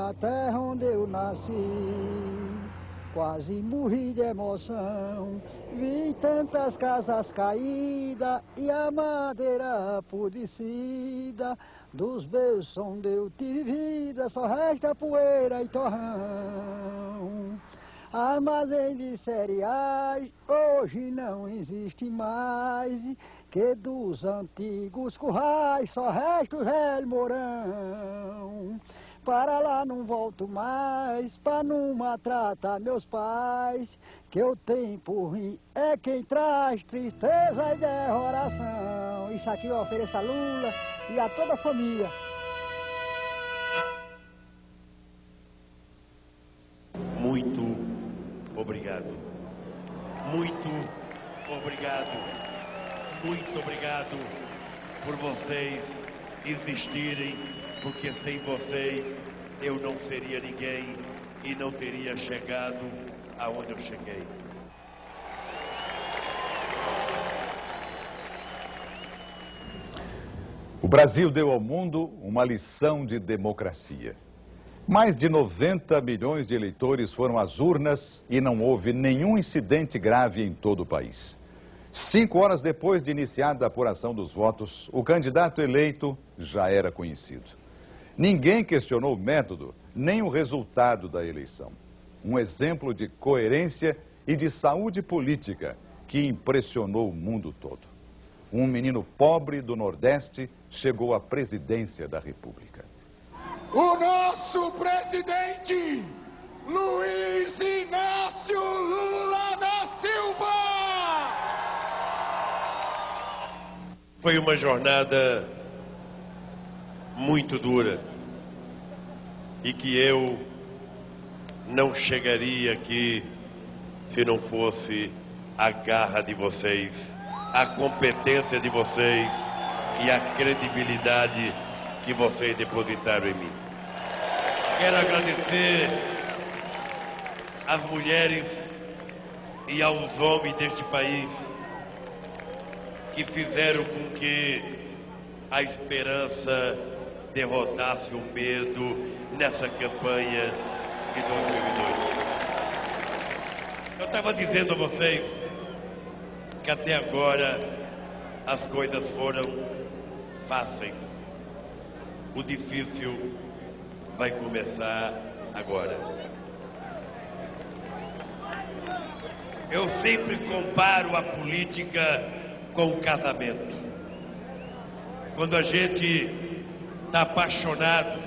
da terra onde eu nasci. Quase morri de emoção, vi tantas casas caídas e a madeira apodrecida. Dos beijos onde eu tive vida, só resta poeira e torrão. Armazém de cereais hoje não existe mais, que dos antigos currais só resta o velho morão. Para lá não volto mais, para não maltratar meus pais, que o tempo ruim é quem traz tristeza e derroração. Isso aqui eu ofereço a Lula e a toda a família. Muito obrigado. Muito obrigado. Muito obrigado por vocês existirem, porque sem vocês eu não seria ninguém e não teria chegado aonde eu cheguei. O Brasil deu ao mundo uma lição de democracia. Mais de 90 milhões de eleitores foram às urnas e não houve nenhum incidente grave em todo o país. 5 horas depois de iniciada a apuração dos votos, o candidato eleito já era conhecido. Ninguém questionou o método, nem o resultado da eleição. Um exemplo de coerência e de saúde política que impressionou o mundo todo. Um menino pobre do Nordeste chegou à presidência da República. O nosso presidente, Luiz Inácio Lula da Silva! Foi uma jornada muito dura e que eu não chegaria aqui se não fosse a garra de vocês, a competência de vocês e a credibilidade que vocês depositaram em mim. Quero agradecer às mulheres e aos homens deste país que fizeram com que a esperança derrotasse o medo nessa campanha de 2002. Eu estava dizendo a vocês que até agora as coisas foram fáceis. O difícil vai começar agora. Eu sempre comparo a política com o casamento. Quando a gente está apaixonado,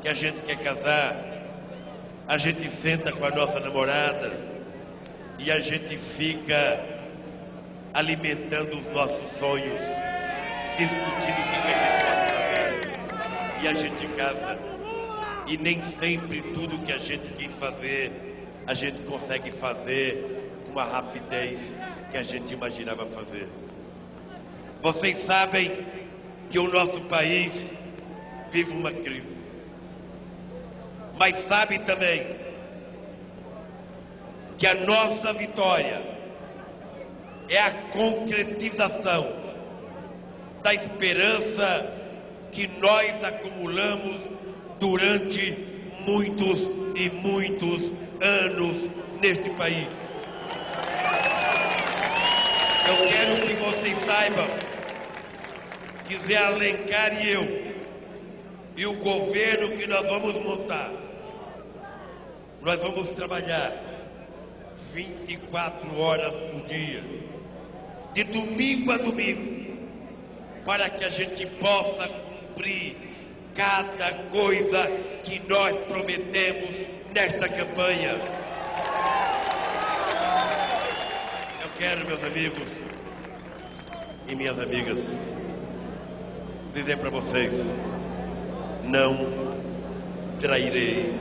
que a gente quer casar, a gente senta com a nossa namorada e a gente fica alimentando os nossos sonhos, discutindo o que a gente pode fazer. E a gente casa. E nem sempre tudo que a gente quis fazer, a gente consegue fazer com uma rapidez que a gente imaginava fazer. Vocês sabem que o nosso país vive uma crise. Mas sabem também que a nossa vitória é a concretização da esperança que nós acumulamos durante muitos e muitos anos neste país. Eu quero que vocês saibam que Zé Alencar e eu, e o governo que nós vamos montar, nós vamos trabalhar 24 horas por dia, de domingo a domingo, para que a gente possa cumprir cada coisa que nós prometemos nesta campanha. Eu quero, meus amigos e minhas amigas, dizer para vocês, não trairei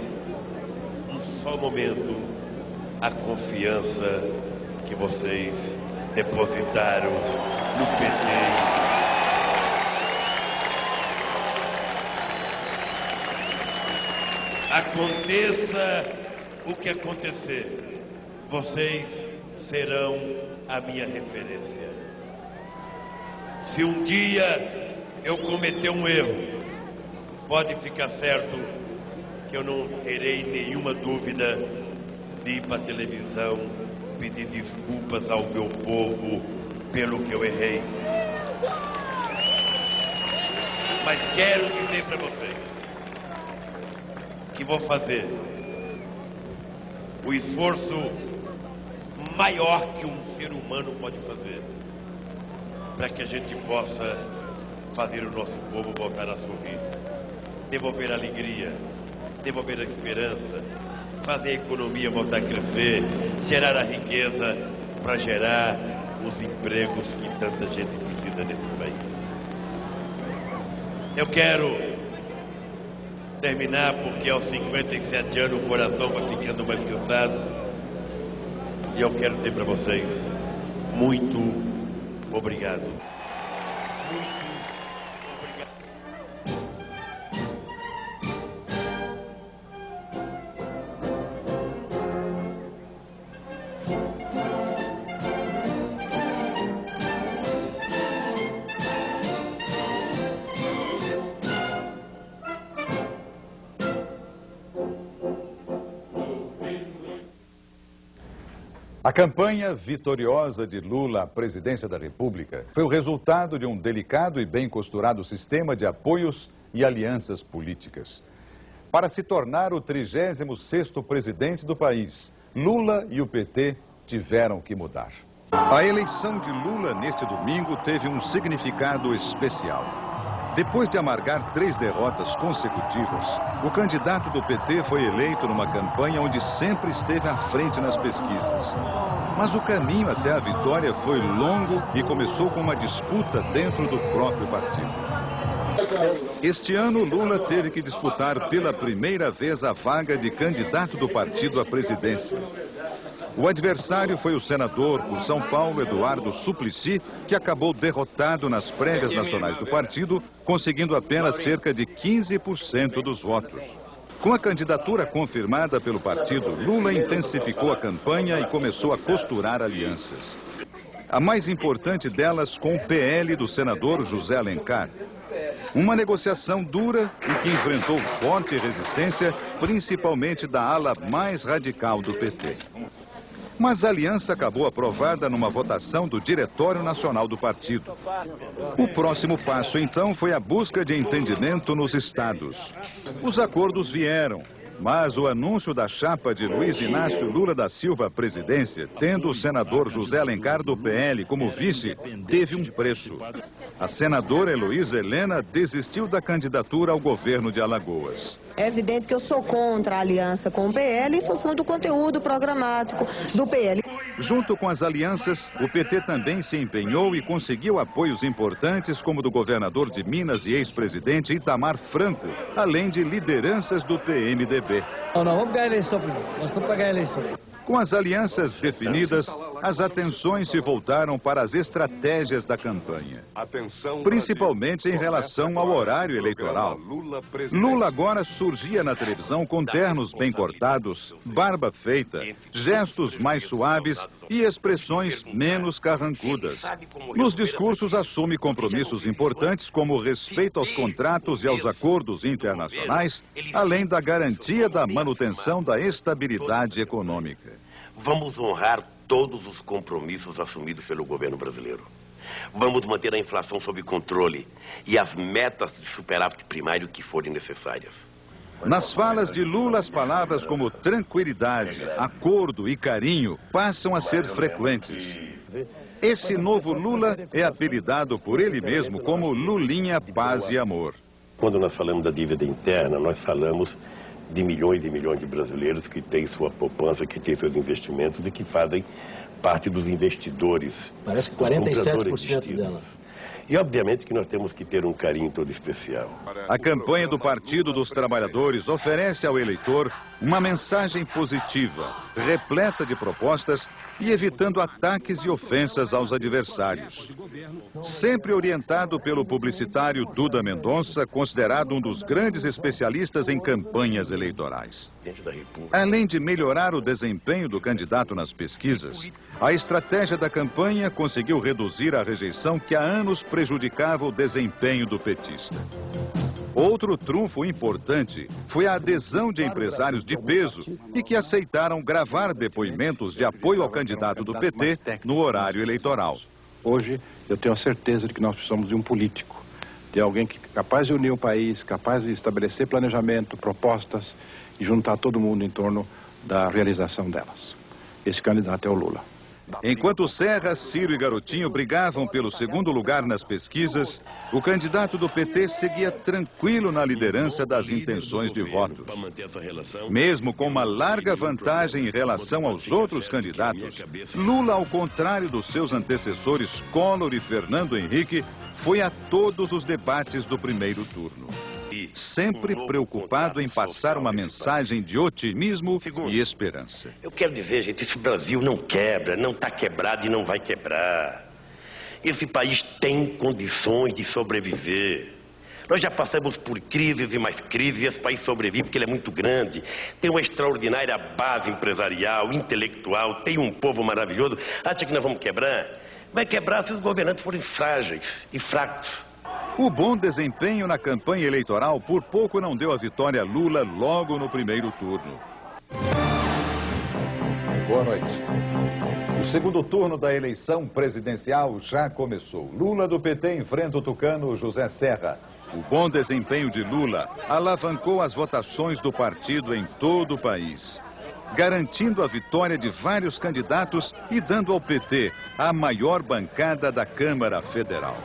um só momento a confiança que vocês depositaram no PT. Aconteça o que acontecer, vocês serão a minha referência. Se um dia eu cometer um erro, pode ficar certo que eu não terei nenhuma dúvida de ir para a televisão pedir desculpas ao meu povo pelo que eu errei. Mas quero dizer para vocês que vou fazer o esforço maior que um ser humano pode fazer para que a gente possa fazer o nosso povo voltar a sorrir, devolver a alegria, devolver a esperança, fazer a economia voltar a crescer, gerar a riqueza para gerar os empregos que tanta gente precisa nesse país. Eu quero terminar porque aos 57 anos o coração vai ficando mais cansado e eu quero dizer para vocês muito obrigado. A campanha vitoriosa de Lula à presidência da República foi o resultado de um delicado e bem costurado sistema de apoios e alianças políticas. Para se tornar o 36º presidente do país, Lula e o PT tiveram que mudar. A eleição de Lula neste domingo teve um significado especial. Depois de amargar 3 derrotas consecutivas, o candidato do PT foi eleito numa campanha onde sempre esteve à frente nas pesquisas. Mas o caminho até a vitória foi longo e começou com uma disputa dentro do próprio partido. Este ano, Lula teve que disputar pela primeira vez a vaga de candidato do partido à presidência. O adversário foi o senador por São Paulo, Eduardo Suplicy, que acabou derrotado nas prévias nacionais do partido, conseguindo apenas cerca de 15% dos votos. Com a candidatura confirmada pelo partido, Lula intensificou a campanha e começou a costurar alianças. A mais importante delas com o PL do senador José Alencar. Uma negociação dura e que enfrentou forte resistência, principalmente da ala mais radical do PT. Mas a aliança acabou aprovada numa votação do Diretório Nacional do partido. O próximo passo, então, foi a busca de entendimento nos estados. Os acordos vieram, mas o anúncio da chapa de Luiz Inácio Lula da Silva à presidência, tendo o senador José Alencar do PL como vice, teve um preço. A senadora Heloísa Helena desistiu da candidatura ao governo de Alagoas. É evidente que eu sou contra a aliança com o PL em função do conteúdo programático do PL. Junto com as alianças, o PT também se empenhou e conseguiu apoios importantes como do governador de Minas e ex-presidente Itamar Franco, além de lideranças do PMDB. Não, vamos ganhar a eleição primeiro. Nós estamos para ganhar a eleição. Com as alianças definidas, as atenções se voltaram para as estratégias da campanha, principalmente em relação ao horário eleitoral. Lula agora surgia na televisão com ternos bem cortados, barba feita, gestos mais suaves e expressões menos carrancudas. Nos discursos assume compromissos importantes como o respeito aos contratos e aos acordos internacionais, além da garantia da manutenção da estabilidade econômica. Vamos honrar todos os compromissos assumidos pelo governo brasileiro. Vamos manter a inflação sob controle e as metas de superávit primário que forem necessárias. Nas falas de Lula, as palavras como tranquilidade, acordo e carinho passam a ser frequentes. Esse novo Lula é apelidado por ele mesmo como Lulinha Paz e Amor. Quando nós falamos da dívida interna, nós falamos de milhões e milhões de brasileiros que têm sua poupança, que têm seus investimentos e que fazem parte dos investidores. Parece que 47% delas. E, obviamente, que nós temos que ter um carinho todo especial. A campanha do Partido dos Trabalhadores oferece ao eleitor uma mensagem positiva, repleta de propostas e evitando ataques e ofensas aos adversários. Sempre orientado pelo publicitário Duda Mendonça, considerado um dos grandes especialistas em campanhas eleitorais. Além de melhorar o desempenho do candidato nas pesquisas, a estratégia da campanha conseguiu reduzir a rejeição que há anos prejudicava o desempenho do petista. Outro trunfo importante foi a adesão de empresários de peso e que aceitaram gravar depoimentos de apoio ao candidato do PT no horário eleitoral. Hoje, eu tenho a certeza de que nós precisamos de um político, de alguém capaz de unir o país, capaz de estabelecer planejamento, propostas e juntar todo mundo em torno da realização delas. Esse candidato é o Lula. Enquanto Serra, Ciro e Garotinho brigavam pelo segundo lugar nas pesquisas, o candidato do PT seguia tranquilo na liderança das intenções de votos. Mesmo com uma larga vantagem em relação aos outros candidatos, Lula, ao contrário dos seus antecessores Collor e Fernando Henrique, foi a todos os debates do primeiro turno. Sempre preocupado em passar uma mensagem de otimismo e esperança. Eu quero dizer, gente, esse Brasil não quebra, não está quebrado e não vai quebrar. Esse país tem condições de sobreviver. Nós já passamos por crises e mais crises e esse país sobrevive porque ele é muito grande. Tem uma extraordinária base empresarial, intelectual, tem um povo maravilhoso. Acha que nós vamos quebrar? Vai quebrar se os governantes forem frágeis e fracos. O bom desempenho na campanha eleitoral por pouco não deu a vitória a Lula logo no primeiro turno. Boa noite. O segundo turno da eleição presidencial já começou. Lula do PT enfrenta o tucano José Serra. O bom desempenho de Lula alavancou as votações do partido em todo o país, garantindo a vitória de vários candidatos e dando ao PT a maior bancada da Câmara Federal.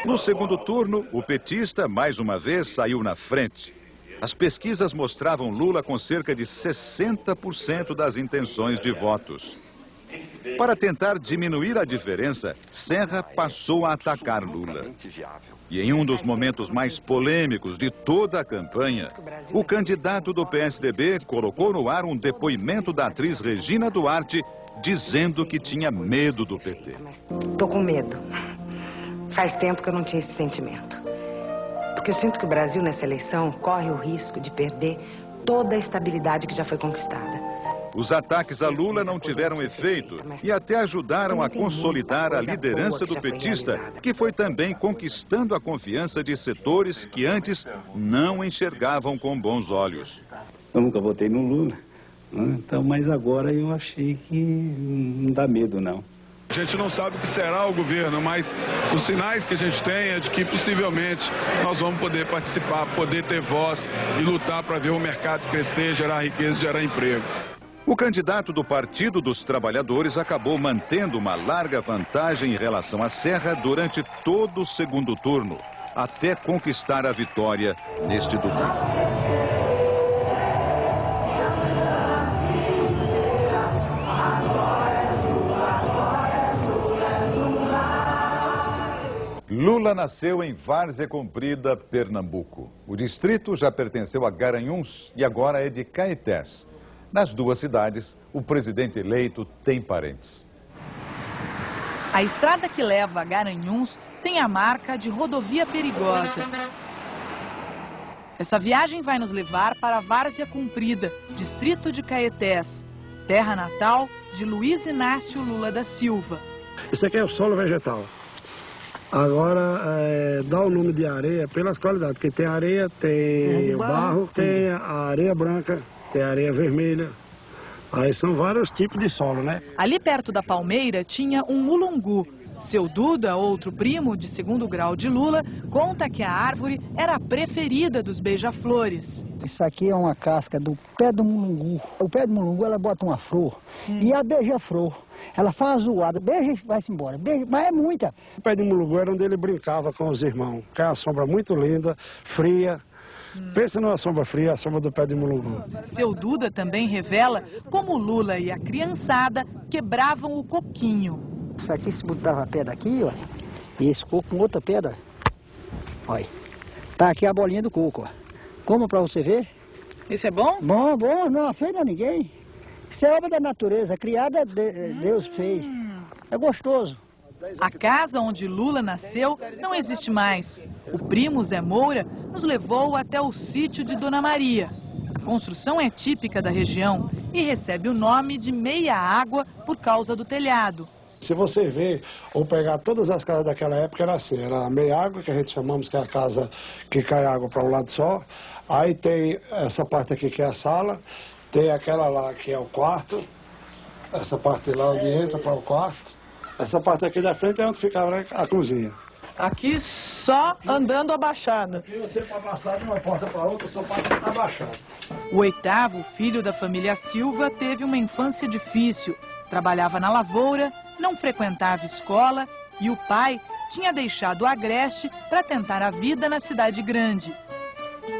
No segundo turno, o petista, mais uma vez, saiu na frente. As pesquisas mostravam Lula com cerca de 60% das intenções de votos. Para tentar diminuir a diferença, Serra passou a atacar Lula. E em um dos momentos mais polêmicos de toda a campanha, o candidato do PSDB colocou no ar um depoimento da atriz Regina Duarte, dizendo que tinha medo do PT. Tô com medo. Faz tempo que eu não tinha esse sentimento. Porque eu sinto que o Brasil, nessa eleição, corre o risco de perder toda a estabilidade que já foi conquistada. Os ataques a Lula não tiveram efeito e até ajudaram a consolidar a liderança do petista, que foi também conquistando a confiança de setores que antes não enxergavam com bons olhos. Eu nunca votei no Lula, né? Então, mas agora eu achei que não dá medo, não. A gente não sabe o que será o governo, mas os sinais que a gente tem é de que possivelmente nós vamos poder participar, poder ter voz e lutar para ver o mercado crescer, gerar riqueza, gerar emprego. O candidato do Partido dos Trabalhadores acabou mantendo uma larga vantagem em relação a Serra durante todo o segundo turno, até conquistar a vitória neste domingo. Lula nasceu em Várzea Comprida, Pernambuco. O distrito já pertenceu a Garanhuns e agora é de Caetés. Nas duas cidades, o presidente eleito tem parentes. A estrada que leva a Garanhuns tem a marca de rodovia perigosa. Essa viagem vai nos levar para Várzea Comprida, distrito de Caetés, terra natal de Luiz Inácio Lula da Silva. Isso aqui é o solo vegetal. Agora, dá o nome de areia pelas qualidades, porque tem areia, tem o barro, tem a areia branca, tem a areia vermelha. Aí são vários tipos de solo, né? Ali perto da Palmeira tinha um mulungu. Seu Duda, outro primo de segundo grau de Lula, conta que a árvore era a preferida dos beija-flores. Isso aqui é uma casca do pé do mulungu. O pé do mulungu, ela bota uma flor e a beija-flor. Ela faz uma zoada, beija e vai-se embora, beija, mas é muita. O pé de mulungu era onde ele brincava com os irmãos, que é uma sombra muito linda, fria. Pensa numa sombra fria, a sombra do pé de mulungu. Seu Duda também revela como Lula e a criançada quebravam o coquinho. Isso aqui se botava a pedra aqui, ó, e esse coco com outra pedra. Olha, tá aqui a bolinha do coco, ó. Como pra você ver? Isso é bom? Bom, bom, não ofende ninguém. Isso é obra da natureza, criada, Deus fez. É gostoso. A casa onde Lula nasceu não existe mais. O primo Zé Moura nos levou até o sítio de Dona Maria. A construção é típica da região e recebe o nome de Meia Água por causa do telhado. Se você ver ou pegar todas as casas daquela época, era assim, era a meia água, que a gente chamamos que é a casa que cai água para um lado só. Aí tem essa parte aqui que é a sala, tem aquela lá que é o quarto, essa parte lá onde entra para o quarto. Essa parte aqui da frente é onde ficava a cozinha. Aqui só andando abaixado. Aqui você para passar de uma porta para outra, só passa abaixado. O 8º filho da família Silva teve uma infância difícil. Trabalhava na lavoura, não frequentava escola e o pai tinha deixado o Agreste para tentar a vida na cidade grande.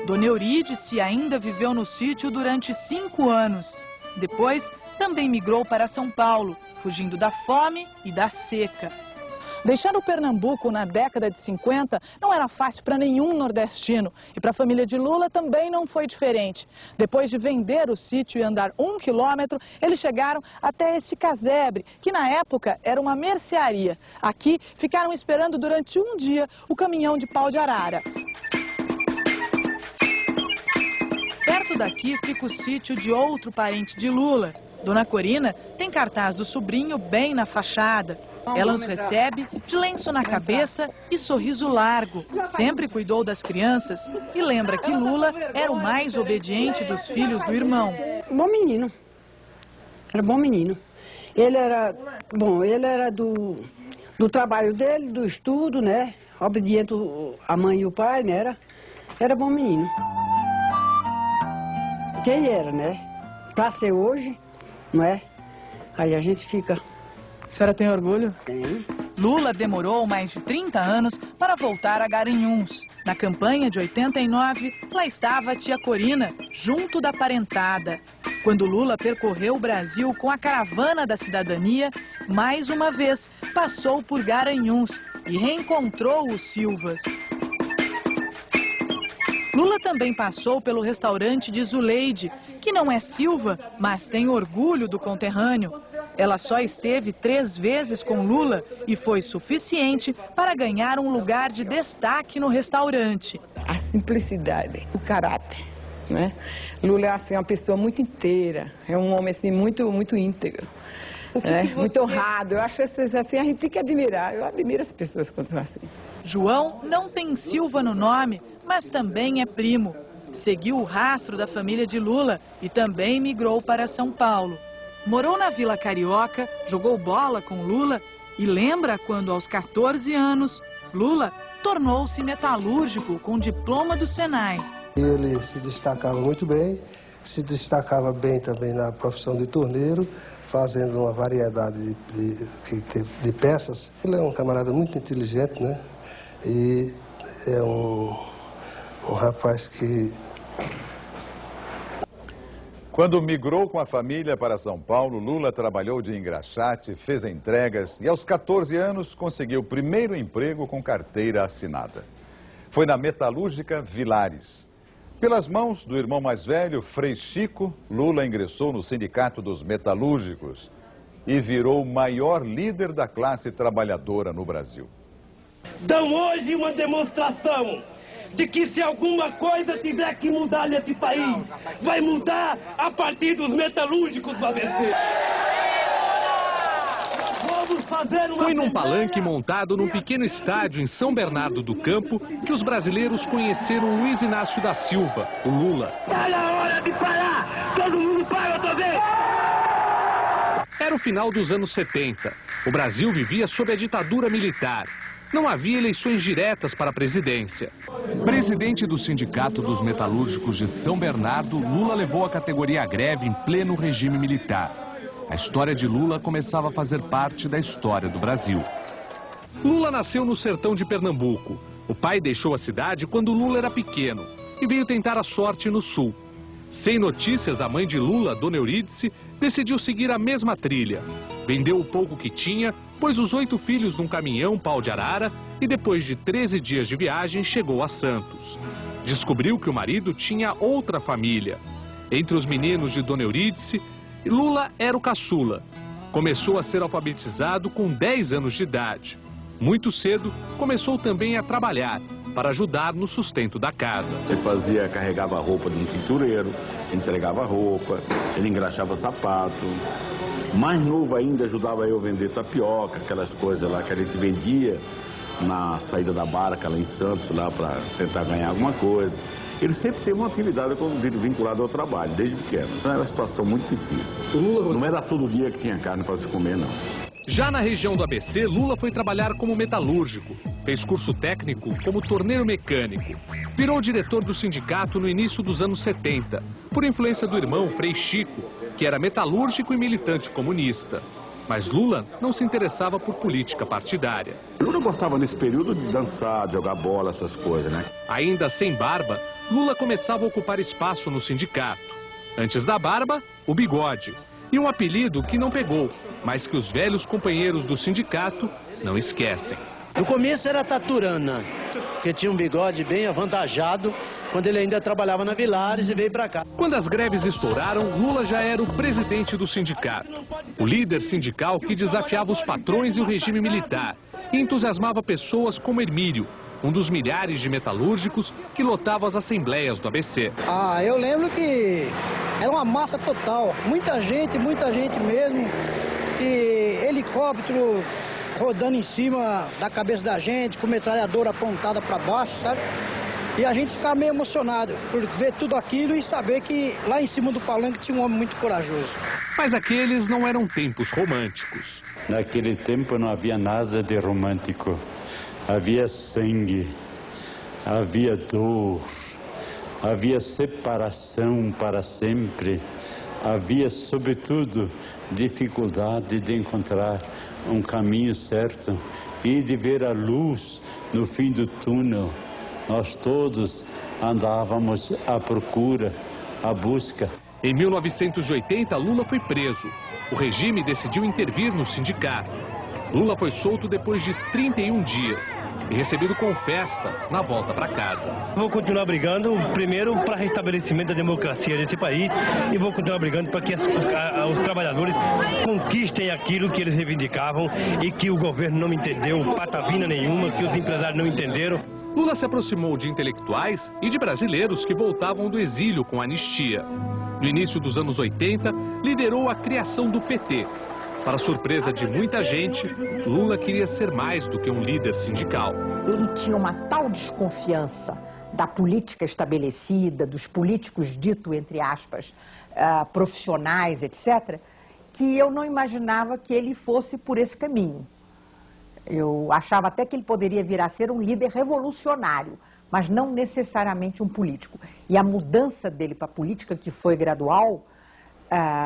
Dona Eurídice ainda viveu no sítio durante 5 anos. Depois, também migrou para São Paulo, fugindo da fome e da seca. Deixar o Pernambuco na década de 50 não era fácil para nenhum nordestino. E para a família de Lula também não foi diferente. Depois de vender o sítio e andar 1 quilômetro, eles chegaram até este casebre, que na época era uma mercearia. Aqui ficaram esperando durante um dia o caminhão de pau de arara. Perto daqui fica o sítio de outro parente de Lula. Dona Corina tem cartaz do sobrinho bem na fachada. Ela nos recebe de lenço na cabeça e sorriso largo. Sempre cuidou das crianças e lembra que Lula era o mais obediente dos filhos do irmão. Bom menino. Era bom menino. Ele era, ele era do trabalho dele, do estudo, né? Obediente à mãe e o pai, né? Era bom menino. Quem era, né? Pra ser hoje, não é? Aí a gente fica... A senhora tem orgulho? Tem. Lula demorou mais de 30 anos para voltar a Garanhuns. Na campanha de 89, lá estava a tia Corina, junto da parentada. Quando Lula percorreu o Brasil com a caravana da cidadania, mais uma vez passou por Garanhuns e reencontrou os Silvas. Lula também passou pelo restaurante de Zuleide, que não é Silva, mas tem orgulho do conterrâneo. Ela só esteve 3 vezes com Lula e foi suficiente para ganhar um lugar de destaque no restaurante. A simplicidade, o caráter, né? Lula é assim, uma pessoa muito inteira, é um homem assim, muito íntegro, muito honrado. Eu acho assim, a gente tem que admirar, eu admiro as pessoas quando são assim. João não tem Silva no nome, mas também é primo. Seguiu o rastro da família de Lula e também migrou para São Paulo. Morou na Vila Carioca, jogou bola com Lula e lembra quando, aos 14 anos, Lula tornou-se metalúrgico com diploma do Senai. Ele se destacava muito bem, se destacava bem também na profissão de torneiro, fazendo uma variedade de peças. Ele é um camarada muito inteligente, né? E é um rapaz que... Quando migrou com a família para São Paulo, Lula trabalhou de engraxate, fez entregas e aos 14 anos conseguiu o primeiro emprego com carteira assinada. Foi na metalúrgica Vilares. Pelas mãos do irmão mais velho, Frei Chico, Lula ingressou no Sindicato dos Metalúrgicos e virou o maior líder da classe trabalhadora no Brasil. Dão hoje uma demonstração de que se alguma coisa tiver que mudar nesse país, vai mudar a partir dos metalúrgicos do ABC. Foi num palanque montado num pequeno estádio em São Bernardo do Campo que os brasileiros conheceram Luiz Inácio da Silva, o Lula. Olha a hora de parar! Todo mundo para outra vez! Era o final dos anos 70. O Brasil vivia sob a ditadura militar. Não havia eleições diretas para a presidência. Presidente do Sindicato dos Metalúrgicos de São Bernardo, Lula levou a categoria à greve em pleno regime militar. A história de Lula começava a fazer parte da história do Brasil. Lula nasceu no sertão de Pernambuco. O pai deixou a cidade quando Lula era pequeno e veio tentar a sorte no sul. Sem notícias, a mãe de Lula, Dona Eurídice, decidiu seguir a mesma trilha. Vendeu o pouco que tinha, pôs os 8 filhos num caminhão pau de arara e depois de 13 dias de viagem chegou a Santos. Descobriu que o marido tinha outra família. Entre os meninos de Dona Eurídice, Lula era o caçula. Começou a ser alfabetizado com 10 anos de idade. Muito cedo, começou também a trabalhar para ajudar no sustento da casa. Ele carregava a roupa de um tintureiro, entregava roupa, ele engraxava sapato. Mais novo ainda, ajudava eu a vender tapioca, aquelas coisas lá que a gente vendia na saída da barca lá em Santos, lá para tentar ganhar alguma coisa. Ele sempre teve uma atividade vinculada ao trabalho, desde pequeno. Então era uma situação muito difícil. Não era todo dia que tinha carne para se comer, não. Já na região do ABC, Lula foi trabalhar como metalúrgico. Fez curso técnico como torneiro mecânico. Virou diretor do sindicato no início dos anos 70, por influência do irmão Frei Chico, que era metalúrgico e militante comunista. Mas Lula não se interessava por política partidária. Lula gostava nesse período de dançar, de jogar bola, essas coisas, né? Ainda sem barba, Lula começava a ocupar espaço no sindicato. Antes da barba, o bigode. E um apelido que não pegou, mas que os velhos companheiros do sindicato não esquecem. No começo era Taturana, porque tinha um bigode bem avantajado quando ele ainda trabalhava na Vilares e veio para cá. Quando as greves estouraram, Lula já era o presidente do sindicato. O líder sindical que desafiava os patrões e o regime militar e entusiasmava pessoas como Hermílio, um dos milhares de metalúrgicos que lotavam as assembleias do ABC. Eu lembro que era uma massa total, muita gente mesmo, e helicóptero rodando em cima da cabeça da gente, com metralhadora apontada para baixo, sabe? E a gente ficava meio emocionado por ver tudo aquilo e saber que lá em cima do palanque tinha um homem muito corajoso. Mas aqueles não eram tempos românticos. Naquele tempo não havia nada de romântico. Havia sangue, havia dor, havia separação para sempre, havia, sobretudo, dificuldade de encontrar um caminho certo e de ver a luz no fim do túnel. Nós todos andávamos à procura, à busca. Em 1980, Lula foi preso. O regime decidiu intervir no sindicato. Lula foi solto depois de 31 dias e recebido com festa na volta para casa. Vou continuar brigando, primeiro, para restabelecimento da democracia desse país e vou continuar brigando para que os trabalhadores conquistem aquilo que eles reivindicavam e que o governo não entendeu, patavina nenhuma, que os empresários não entenderam. Lula se aproximou de intelectuais e de brasileiros que voltavam do exílio com anistia. No início dos anos 80, liderou a criação do PT. Para surpresa de muita gente, Lula queria ser mais do que um líder sindical. Ele tinha uma tal desconfiança da política estabelecida, dos políticos dito, entre aspas, profissionais, etc., que eu não imaginava que ele fosse por esse caminho. Eu achava até que ele poderia vir a ser um líder revolucionário, mas não necessariamente um político. E a mudança dele para a política, que foi gradual,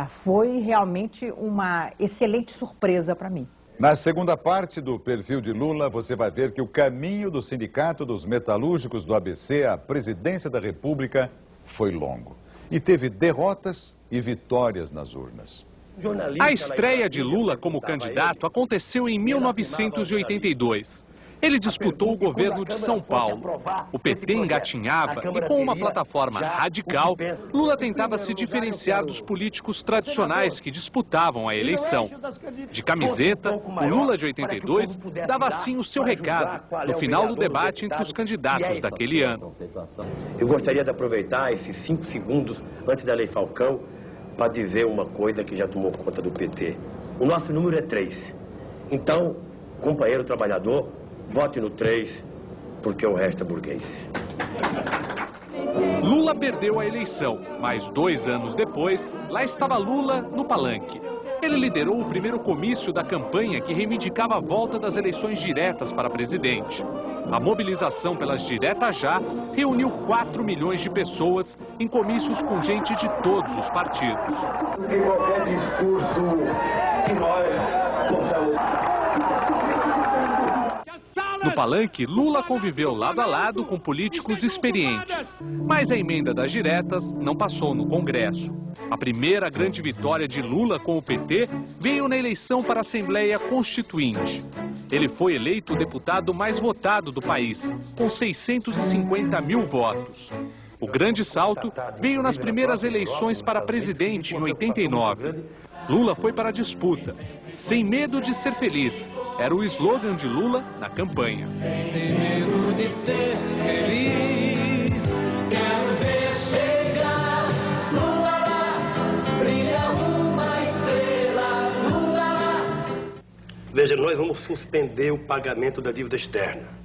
foi realmente uma excelente surpresa para mim. Na segunda parte do perfil de Lula, você vai ver que o caminho do Sindicato dos Metalúrgicos do ABC à presidência da República foi longo. E teve derrotas e vitórias nas urnas. A estreia de Lula como candidato aconteceu em 1982. Ele disputou o governo de São Paulo. O PT engatinhava e, com uma plataforma radical, Lula tentava se diferenciar dos políticos tradicionais que disputavam a eleição. De camiseta, o Lula de 82 dava assim o seu recado no final do debate entre os candidatos daquele ano. Eu gostaria de aproveitar esses 5 segundos antes da Lei Falcão para dizer uma coisa que já tomou conta do PT. O nosso número é 3. Então, companheiro trabalhador, vote no 3, porque o resto é burguês. Lula perdeu a eleição, mas 2 anos depois, lá estava Lula no palanque. Ele liderou o primeiro comício da campanha que reivindicava a volta das eleições diretas para presidente. A mobilização pelas diretas já reuniu 4 milhões de pessoas em comícios com gente de todos os partidos. Em qualquer discurso que nós possamos... No palanque, Lula conviveu lado a lado com políticos experientes, mas a emenda das diretas não passou no Congresso. A primeira grande vitória de Lula com o PT veio na eleição para a Assembleia Constituinte. Ele foi eleito o deputado mais votado do país, com 650 mil votos. O grande salto veio nas primeiras eleições para presidente em 89. Lula foi para a disputa, sem medo de ser feliz. Era o slogan de Lula na campanha. Sem medo de ser feliz, quero ver chegar. Lula lá, brilha uma estrela. Veja, nós vamos suspender o pagamento da dívida externa.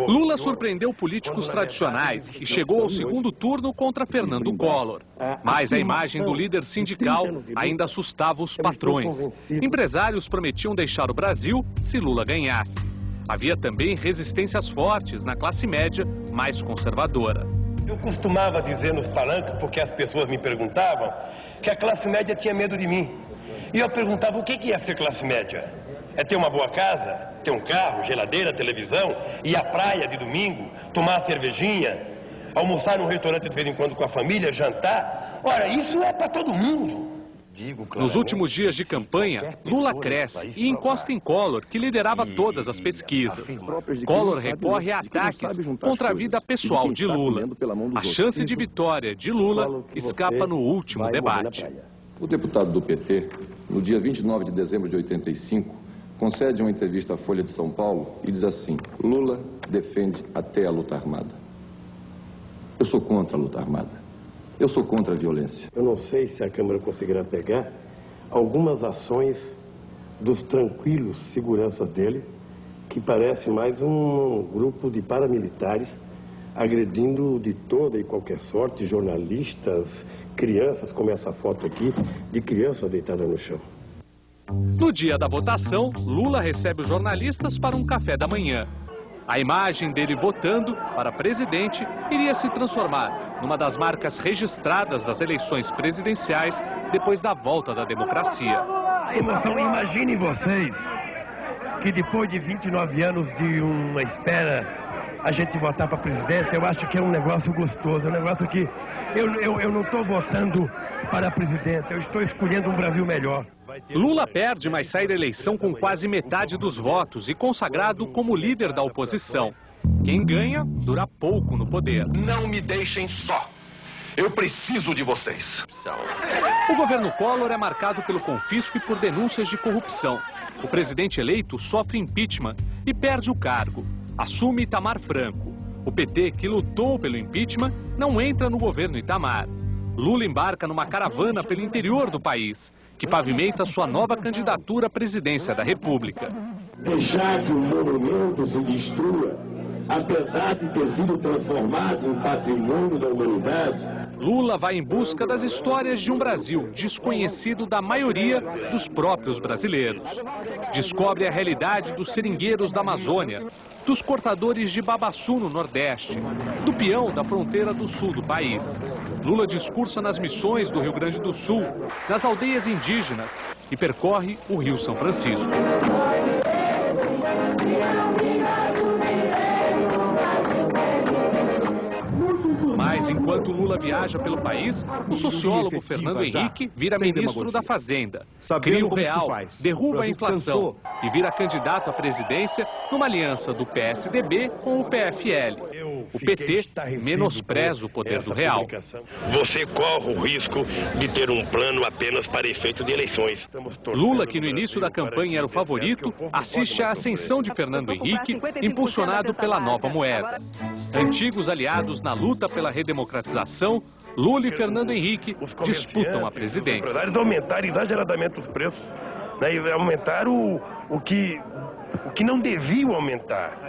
Lula surpreendeu políticos tradicionais e chegou ao segundo turno contra Fernando Collor. Mas a imagem do líder sindical ainda assustava os patrões. Empresários prometiam deixar o Brasil se Lula ganhasse. Havia também resistências fortes na classe média mais conservadora. Eu costumava dizer nos palanques, porque as pessoas me perguntavam, que a classe média tinha medo de mim. E eu perguntava, o que é ser classe média? É ter uma boa casa, ter um carro, geladeira, televisão, ir à praia de domingo, tomar uma cervejinha, almoçar num restaurante de vez em quando com a família, jantar? Ora, isso é para todo mundo. Nos últimos dias de campanha, Lula cresce e encosta em Collor, que liderava todas as pesquisas. Collor recorre a ataques contra a vida pessoal de Lula. A chance de vitória de Lula escapa no último debate. O deputado do PT, no dia 29 de dezembro de 85, concede uma entrevista à Folha de São Paulo e diz assim: Lula defende até a luta armada. Eu sou contra a luta armada. Eu sou contra a violência. Eu não sei se a Câmara conseguirá pegar algumas ações dos tranquilos seguranças dele, que parece mais um grupo de paramilitares agredindo de toda e qualquer sorte jornalistas, crianças, como essa foto aqui, de criança deitada no chão. No dia da votação, Lula recebe os jornalistas para um café da manhã. A imagem dele votando para presidente iria se transformar numa das marcas registradas das eleições presidenciais depois da volta da democracia. Emoção, imaginem vocês que depois de 29 anos de uma espera, a gente votar para presidente, eu acho que é um negócio gostoso, é um negócio que eu não estou votando para presidente, eu estou escolhendo um Brasil melhor. Lula perde, mas sai da eleição com quase metade dos votos e consagrado como líder da oposição. Quem ganha, dura pouco no poder. Não me deixem só. Eu preciso de vocês. O governo Collor é marcado pelo confisco e por denúncias de corrupção. O presidente eleito sofre impeachment e perde o cargo. Assume Itamar Franco. O PT, que lutou pelo impeachment, não entra no governo Itamar. Lula embarca numa caravana pelo interior do país, que pavimenta sua nova candidatura à presidência da República. Deixar que o monumento se destrua, apesar de ter sido transformado em patrimônio da humanidade. Lula vai em busca das histórias de um Brasil desconhecido da maioria dos próprios brasileiros. Descobre a realidade dos seringueiros da Amazônia, dos cortadores de babaçu no Nordeste, do peão da fronteira do sul do país. Lula discursa nas missões do Rio Grande do Sul, nas aldeias indígenas e percorre o Rio São Francisco. Mas enquanto Lula viaja pelo país, o sociólogo Fernando Henrique vira ministro da Fazenda, cria o real, derruba a inflação e vira candidato à presidência numa aliança do PSDB com o PFL. O PT menospreza o poder do real. Você corre o risco de ter um plano apenas para efeito de eleições. Lula, que no início da campanha era o favorito, assiste à ascensão de Fernando Henrique, impulsionado pela nova moeda. Antigos aliados na luta pela redemocratização, Lula e Fernando Henrique disputam a presidência. Eles aumentaram exageradamente os preços, né, e aumentaram o que não deviam aumentar,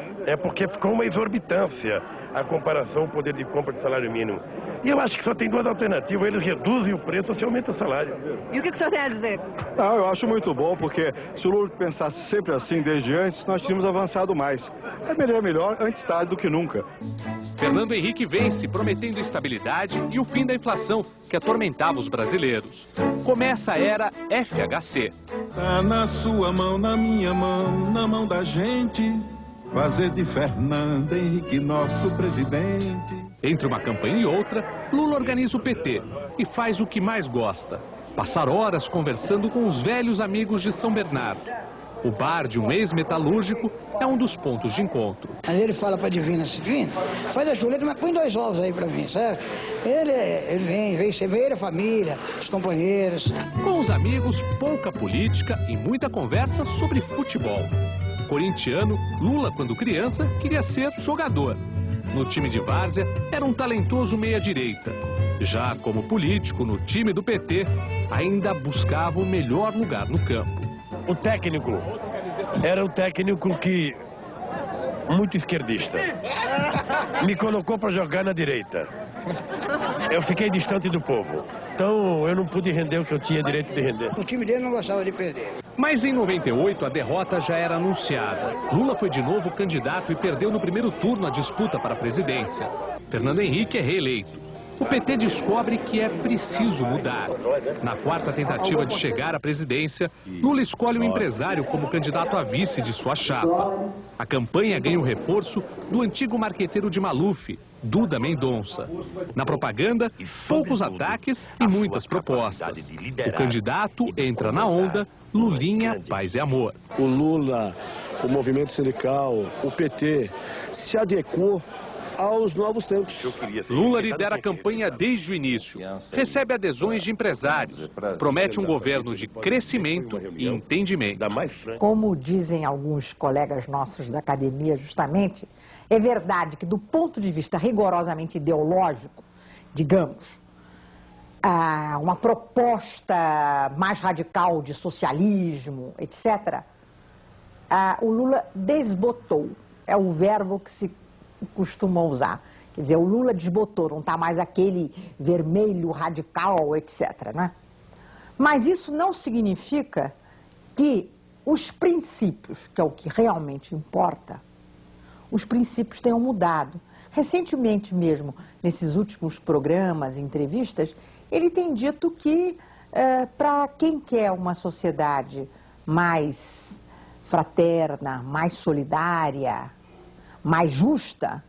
porque ficou uma exorbitância a comparação ao poder de compra de salário mínimo. E eu acho que só tem duas alternativas: eles reduzem o preço ou se aumenta o salário. E o que o senhor tem a dizer? Não, eu acho muito bom, porque se o Lula pensasse sempre assim desde antes, nós tínhamos avançado mais. É melhor antes tarde do que nunca. Fernando Henrique vence, prometendo estabilidade e o fim da inflação que atormentava os brasileiros. Começa a era FHC. Tá na sua mão, na minha mão, na mão da gente, fazer de Fernando Henrique nosso presidente. Entre uma campanha e outra, Lula organiza o PT e faz o que mais gosta: passar horas conversando com os velhos amigos de São Bernardo. O bar de um ex-metalúrgico é um dos pontos de encontro. Aí ele fala para a Divina assim: Divina, faz a chuleta, mas põe 2 ovos aí para mim, certo? Ele vem, você vê a família, os companheiros. Com os amigos, pouca política e muita conversa sobre futebol. Corintiano, Lula, quando criança, queria ser jogador. No time de várzea, era um talentoso meia-direita. Já como político, no time do PT, ainda buscava o melhor lugar no campo. O técnico era um técnico que muito esquerdista. Me colocou para jogar na direita. Eu fiquei distante do povo. Então eu não pude render o que eu tinha direito de render. O time dele não gostava de perder. Mas em 98 a derrota já era anunciada. Lula foi de novo candidato e perdeu no primeiro turno a disputa para a presidência. Fernando Henrique é reeleito. O PT descobre que é preciso mudar. Na quarta tentativa de chegar à presidência, Lula escolhe um empresário como candidato a vice de sua chapa. A campanha ganha o reforço do antigo marqueteiro de Maluf, Duda Mendonça. Na propaganda, poucos ataques e muitas propostas. O candidato entra na onda, Lulinha, paz e amor. O Lula, o movimento sindical, o PT se adequou aos novos tempos. Lula lidera a campanha desde o início. Recebe adesões de empresários. Promete um governo de crescimento e entendimento. Como dizem alguns colegas nossos da academia, justamente, é verdade que do ponto de vista rigorosamente ideológico, digamos, uma proposta mais radical de socialismo, etc., o Lula desbotou. É o verbo que se costuma usar. Quer dizer, o Lula desbotou, não está mais aquele vermelho radical, etc., né? Mas isso não significa que os princípios, que é o que realmente importa, os princípios tenham mudado. Recentemente mesmo, nesses últimos programas, entrevistas, ele tem dito que para quem quer uma sociedade mais fraterna, mais solidária, mais justa,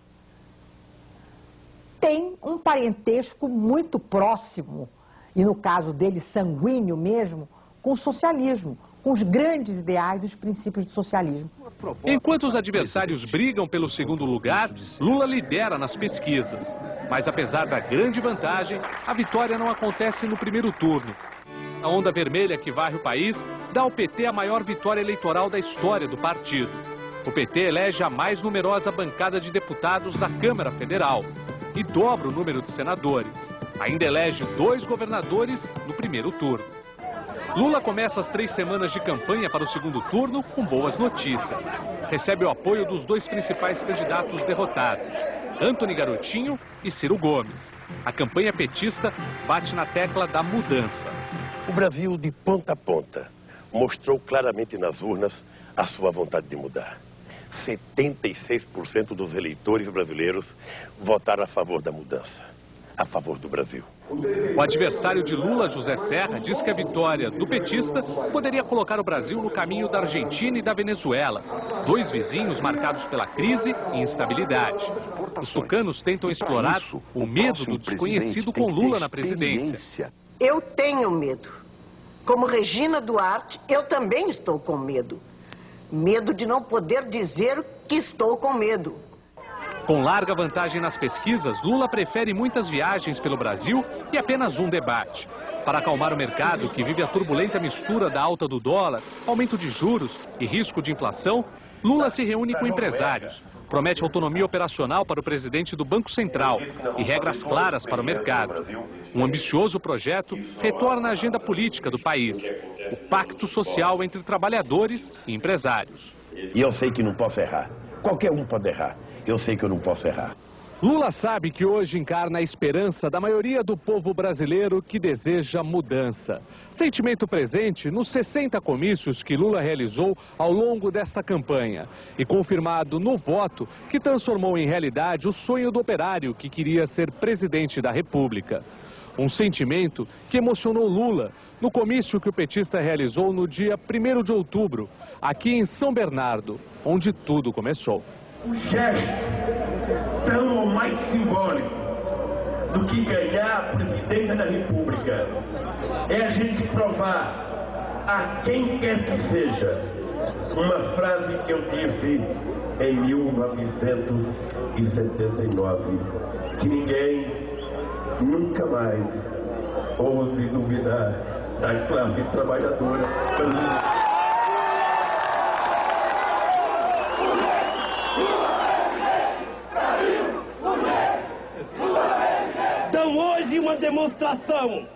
tem um parentesco muito próximo, e no caso dele sanguíneo mesmo, com o socialismo, com os grandes ideais e os princípios do socialismo. Enquanto os adversários brigam pelo segundo lugar, Lula lidera nas pesquisas. Mas apesar da grande vantagem, a vitória não acontece no primeiro turno. A onda vermelha que varre o país dá ao PT a maior vitória eleitoral da história do partido. O PT elege a mais numerosa bancada de deputados da Câmara Federal e dobra o número de senadores. Ainda elege 2 governadores no primeiro turno. Lula começa as 3 semanas de campanha para o segundo turno com boas notícias. Recebe o apoio dos 2 principais candidatos derrotados, Antony Garotinho e Ciro Gomes. A campanha petista bate na tecla da mudança. O Brasil, de ponta a ponta, mostrou claramente nas urnas a sua vontade de mudar. 76% dos eleitores brasileiros votaram a favor da mudança, a favor do Brasil. O adversário de Lula, José Serra, diz que a vitória do petista poderia colocar o Brasil no caminho da Argentina e da Venezuela, 2 vizinhos marcados pela crise e instabilidade. Os tucanos tentam explorar o medo do desconhecido com Lula na presidência. Eu tenho medo. Como Regina Duarte, eu também estou com medo. Medo de não poder dizer que estou com medo. Com larga vantagem nas pesquisas, Lula prefere muitas viagens pelo Brasil e apenas um debate. Para acalmar o mercado, que vive a turbulenta mistura da alta do dólar, aumento de juros e risco de inflação, Lula se reúne com empresários, promete autonomia operacional para o presidente do Banco Central e regras claras para o mercado. Um ambicioso projeto retorna à agenda política do país, o pacto social entre trabalhadores e empresários. E eu sei que não posso errar. Qualquer um pode errar. Eu sei que eu não posso errar. Lula sabe que hoje encarna a esperança da maioria do povo brasileiro que deseja mudança. Sentimento presente nos 60 comícios que Lula realizou ao longo desta campanha e confirmado no voto que transformou em realidade o sonho do operário que queria ser presidente da República. Um sentimento que emocionou Lula no comício que o petista realizou no dia 1º de outubro, aqui em São Bernardo, onde tudo começou. O gesto tão ou mais simbólico do que ganhar a presidência da República é a gente provar a quem quer que seja uma frase que eu disse em 1979, que ninguém nunca mais ouse duvidar da classe trabalhadora. Então hoje uma demonstração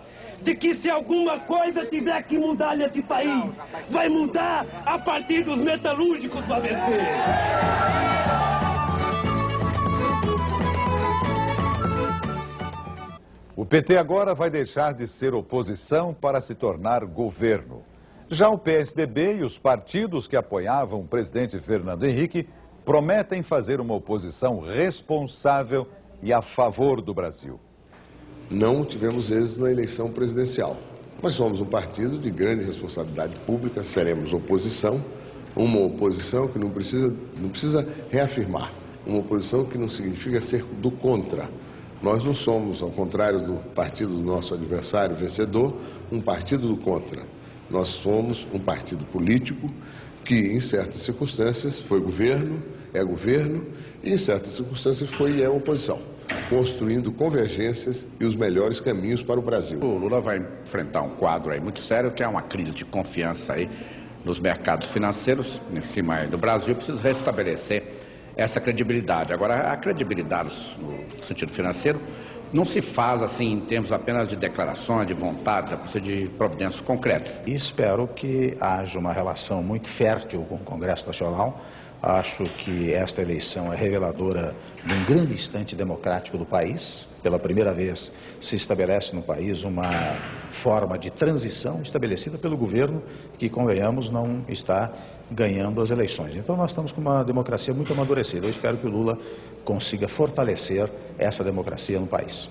de que se alguma coisa tiver que mudar nesse país, vai mudar a partir dos metalúrgicos do ABC. O PT agora vai deixar de ser oposição para se tornar governo. Já o PSDB e os partidos que apoiavam o presidente Fernando Henrique prometem fazer uma oposição responsável e a favor do Brasil. Não tivemos êxito na eleição presidencial, mas somos um partido de grande responsabilidade pública, seremos oposição, uma oposição que não precisa reafirmar, uma oposição que não significa ser do contra. Nós não somos, ao contrário do partido do nosso adversário vencedor, um partido do contra. Nós somos um partido político que, em certas circunstâncias, foi governo, é governo, e, em certas circunstâncias, foi e é oposição, construindo convergências e os melhores caminhos para o Brasil. O Lula vai enfrentar um quadro aí muito sério, que é uma crise de confiança aí nos mercados financeiros, em cima do Brasil, precisa restabelecer essa credibilidade. Agora, a credibilidade no sentido financeiro não se faz assim em termos apenas de declarações, de vontades, é preciso de providências concretas. E espero que haja uma relação muito fértil com o Congresso Nacional. Acho que esta eleição é reveladora de um grande instante democrático do país. Pela primeira vez se estabelece no país uma forma de transição estabelecida pelo governo que, convenhamos, não está ganhando as eleições. Então nós estamos com uma democracia muito amadurecida. Eu espero que o Lula consiga fortalecer essa democracia no país.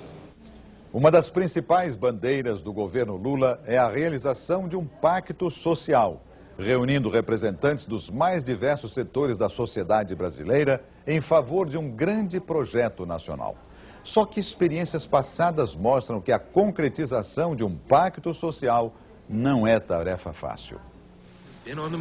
Uma das principais bandeiras do governo Lula é a realização de um pacto social, reunindo representantes dos mais diversos setores da sociedade brasileira em favor de um grande projeto nacional. Só que experiências passadas mostram que a concretização de um pacto social não é tarefa fácil.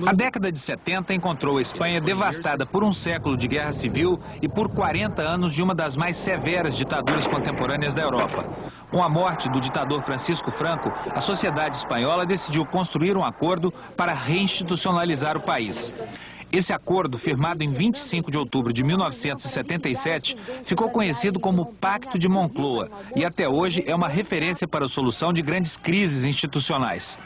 A década de 70 encontrou a Espanha devastada por um século de guerra civil e por 40 anos de uma das mais severas ditaduras contemporâneas da Europa. Com a morte do ditador Francisco Franco, a sociedade espanhola decidiu construir um acordo para reinstitucionalizar o país. Esse acordo, firmado em 25 de outubro de 1977, ficou conhecido como Pacto de Moncloa e até hoje é uma referência para a solução de grandes crises institucionais.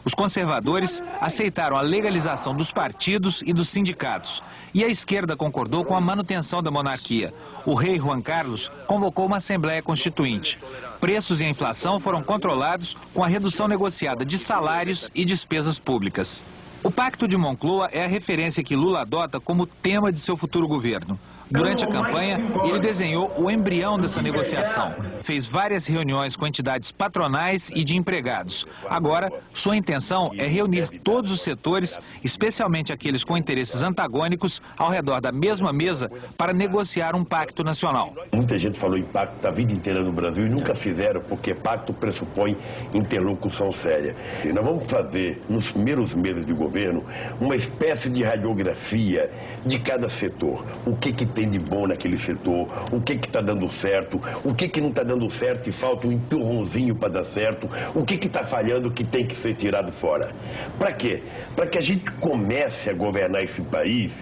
Os conservadores aceitaram a legalização dos partidos e dos sindicatos. E a esquerda concordou com a manutenção da monarquia. O rei Juan Carlos convocou uma Assembleia Constituinte. Preços e a inflação foram controlados com a redução negociada de salários e despesas públicas. O Pacto de Moncloa é a referência que Lula adota como tema de seu futuro governo. Durante a campanha, ele desenhou o embrião dessa negociação. Fez várias reuniões com entidades patronais e de empregados. Agora, sua intenção é reunir todos os setores, especialmente aqueles com interesses antagônicos, ao redor da mesma mesa para negociar um pacto nacional. Muita gente falou em pacto a vida inteira no Brasil e nunca fizeram, porque pacto pressupõe interlocução séria. E nós vamos fazer, nos primeiros meses de governo, uma espécie de radiografia de cada setor. O que tem de bom naquele setor, o que está dando certo, o que não está dando certo e falta um empurrãozinho para dar certo, o que está falhando que tem que ser tirado fora. Para quê? Para que a gente comece a governar esse país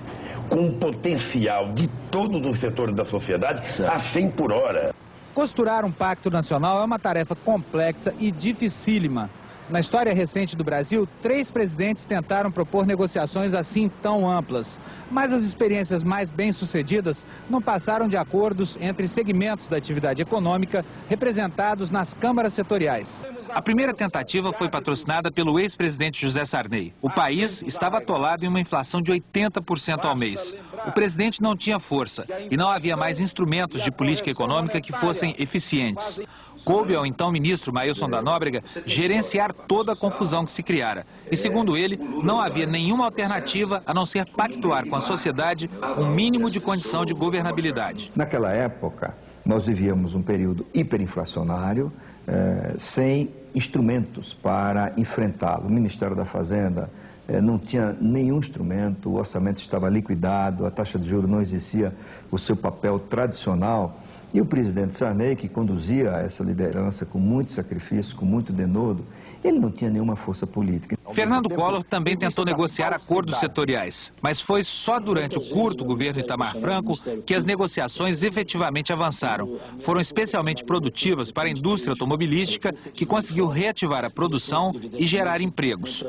com o potencial de todos os setores da sociedade a 100 por hora. Costurar um pacto nacional é uma tarefa complexa e dificílima. Na história recente do Brasil, 3 presidentes tentaram propor negociações assim tão amplas. Mas as experiências mais bem-sucedidas não passaram de acordos entre segmentos da atividade econômica representados nas câmaras setoriais. A primeira tentativa foi patrocinada pelo ex-presidente José Sarney. O país estava atolado em uma inflação de 80% ao mês. O presidente não tinha força e não havia mais instrumentos de política econômica que fossem eficientes. Coube ao então ministro Mailson da Nóbrega gerenciar toda a confusão que se criara. E, segundo ele, não havia nenhuma alternativa a não ser pactuar com a sociedade um mínimo de condição de governabilidade. Naquela época, nós vivíamos um período hiperinflacionário, sem instrumentos para enfrentá-lo. O Ministério da Fazenda não tinha nenhum instrumento, o orçamento estava liquidado, a taxa de juros não exercia o seu papel tradicional. E o presidente Sarney, que conduzia essa liderança com muito sacrifício, com muito denodo, ele não tinha nenhuma força política. Fernando Collor também tentou negociar acordos setoriais, mas foi só durante o curto governo Itamar Franco que as negociações efetivamente avançaram. Foram especialmente produtivas para a indústria automobilística, que conseguiu reativar a produção e gerar empregos.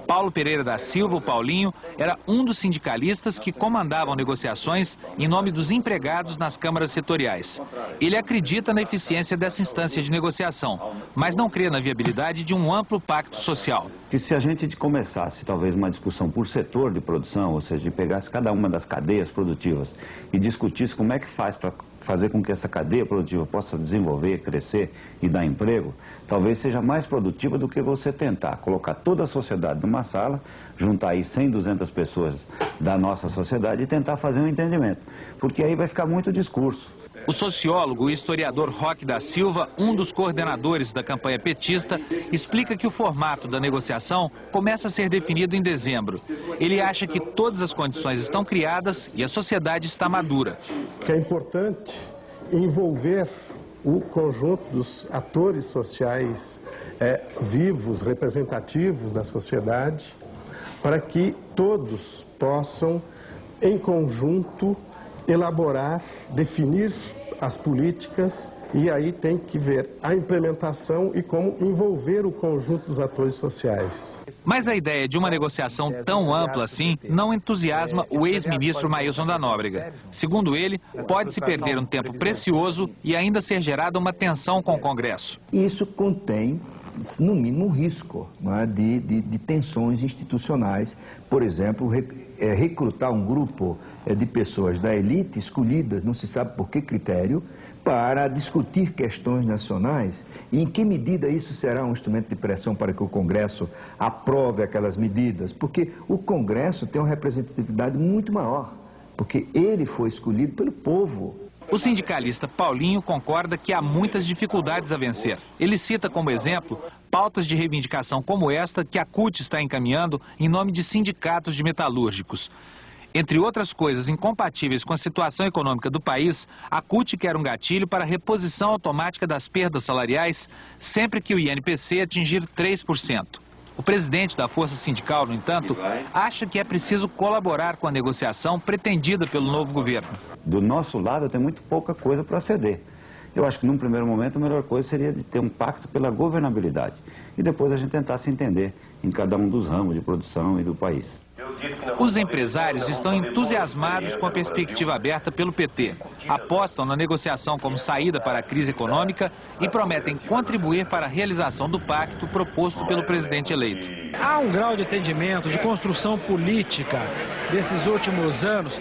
Paulo Pereira da Silva, o Paulinho, era um dos sindicalistas que comandavam negociações em nome dos empregados nas câmaras setoriais. Ele acredita na eficiência dessa instância de negociação, mas não crê na viabilidade de um amplo pacto social. Que se a gente começasse talvez uma discussão por setor de produção, ou seja, de pegasse cada uma das cadeias produtivas e discutisse como é que faz para fazer com que essa cadeia produtiva possa desenvolver, crescer e dar emprego, talvez seja mais produtiva do que você tentar colocar toda a sociedade numa sala, juntar aí 100, 200 pessoas da nossa sociedade e tentar fazer um entendimento, porque aí vai ficar muito discurso. O sociólogo e historiador Roque da Silva, um dos coordenadores da campanha petista, explica que o formato da negociação começa a ser definido em dezembro. Ele acha que todas as condições estão criadas e a sociedade está madura. Que é importante envolver o conjunto dos atores sociais vivos, representativos da sociedade, para que todos possam, em conjunto, elaborar, definir as políticas, e aí tem que ver a implementação e como envolver o conjunto dos atores sociais. Mas a ideia de uma negociação tão ampla assim não entusiasma o ex-ministro Maílson da Nóbrega. Segundo ele, pode-se perder um tempo precioso e ainda ser gerada uma tensão com o Congresso. Isso contém, no mínimo, um risco, não é, de tensões institucionais. Por exemplo, recrutar um grupo de pessoas da elite escolhidas, não se sabe por que critério, para discutir questões nacionais, e em que medida isso será um instrumento de pressão para que o Congresso aprove aquelas medidas, porque o Congresso tem uma representatividade muito maior, porque ele foi escolhido pelo povo. O sindicalista Paulinho concorda que há muitas dificuldades a vencer. Ele cita como exemplo pautas de reivindicação como esta que a CUT está encaminhando em nome de sindicatos de metalúrgicos. Entre outras coisas incompatíveis com a situação econômica do país, a CUT quer um gatilho para a reposição automática das perdas salariais sempre que o INPC atingir 3%. O presidente da Força Sindical, no entanto, acha que é preciso colaborar com a negociação pretendida pelo novo governo. Do nosso lado tem muito pouca coisa para ceder. Eu acho que num primeiro momento a melhor coisa seria de ter um pacto pela governabilidade e depois a gente tentar se entender em cada um dos ramos de produção e do país. Os empresários estão entusiasmados com a perspectiva aberta pelo PT. Apostam na negociação como saída para a crise econômica e prometem contribuir para a realização do pacto proposto pelo presidente eleito. Há um grau de entendimento, de construção política desses últimos anos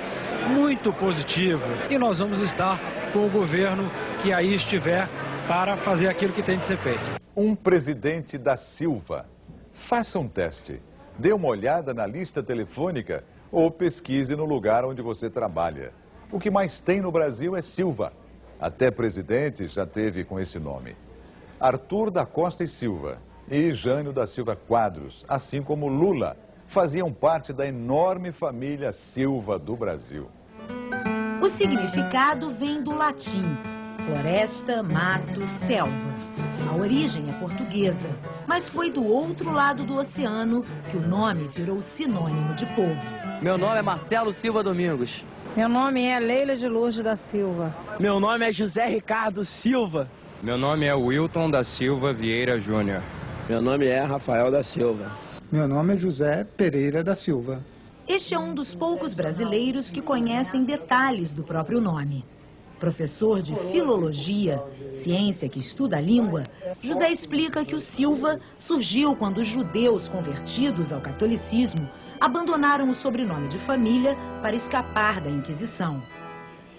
muito positivo e nós vamos estar com o governo que aí estiver para fazer aquilo que tem de ser feito. Um presidente da Silva. Faça um teste. Dê uma olhada na lista telefônica ou pesquise no lugar onde você trabalha. O que mais tem no Brasil é Silva. Até presidente já teve com esse nome. Arthur da Costa e Silva e Jânio da Silva Quadros, assim como Lula, faziam parte da enorme família Silva do Brasil. O significado vem do latim: floresta, mato, selva. A origem é portuguesa, mas foi do outro lado do oceano que o nome virou sinônimo de povo. Meu nome é Marcelo Silva Domingos. Meu nome é Leila de Lourdes da Silva. Meu nome é José Ricardo Silva. Meu nome é Wilton da Silva Vieira Júnior. Meu nome é Rafael da Silva. Meu nome é José Pereira da Silva. Este é um dos poucos brasileiros que conhecem detalhes do próprio nome. Professor de filologia, ciência que estuda a língua, José explica que o Silva surgiu quando os judeus convertidos ao catolicismo abandonaram o sobrenome de família para escapar da Inquisição.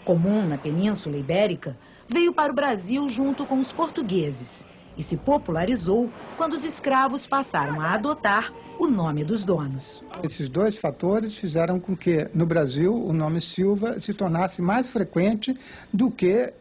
Comum na Península Ibérica, veio para o Brasil junto com os portugueses e se popularizou quando os escravos passaram a adotar o nome dos donos. Esses dois fatores fizeram com que, no Brasil, o nome Silva se tornasse mais frequente do que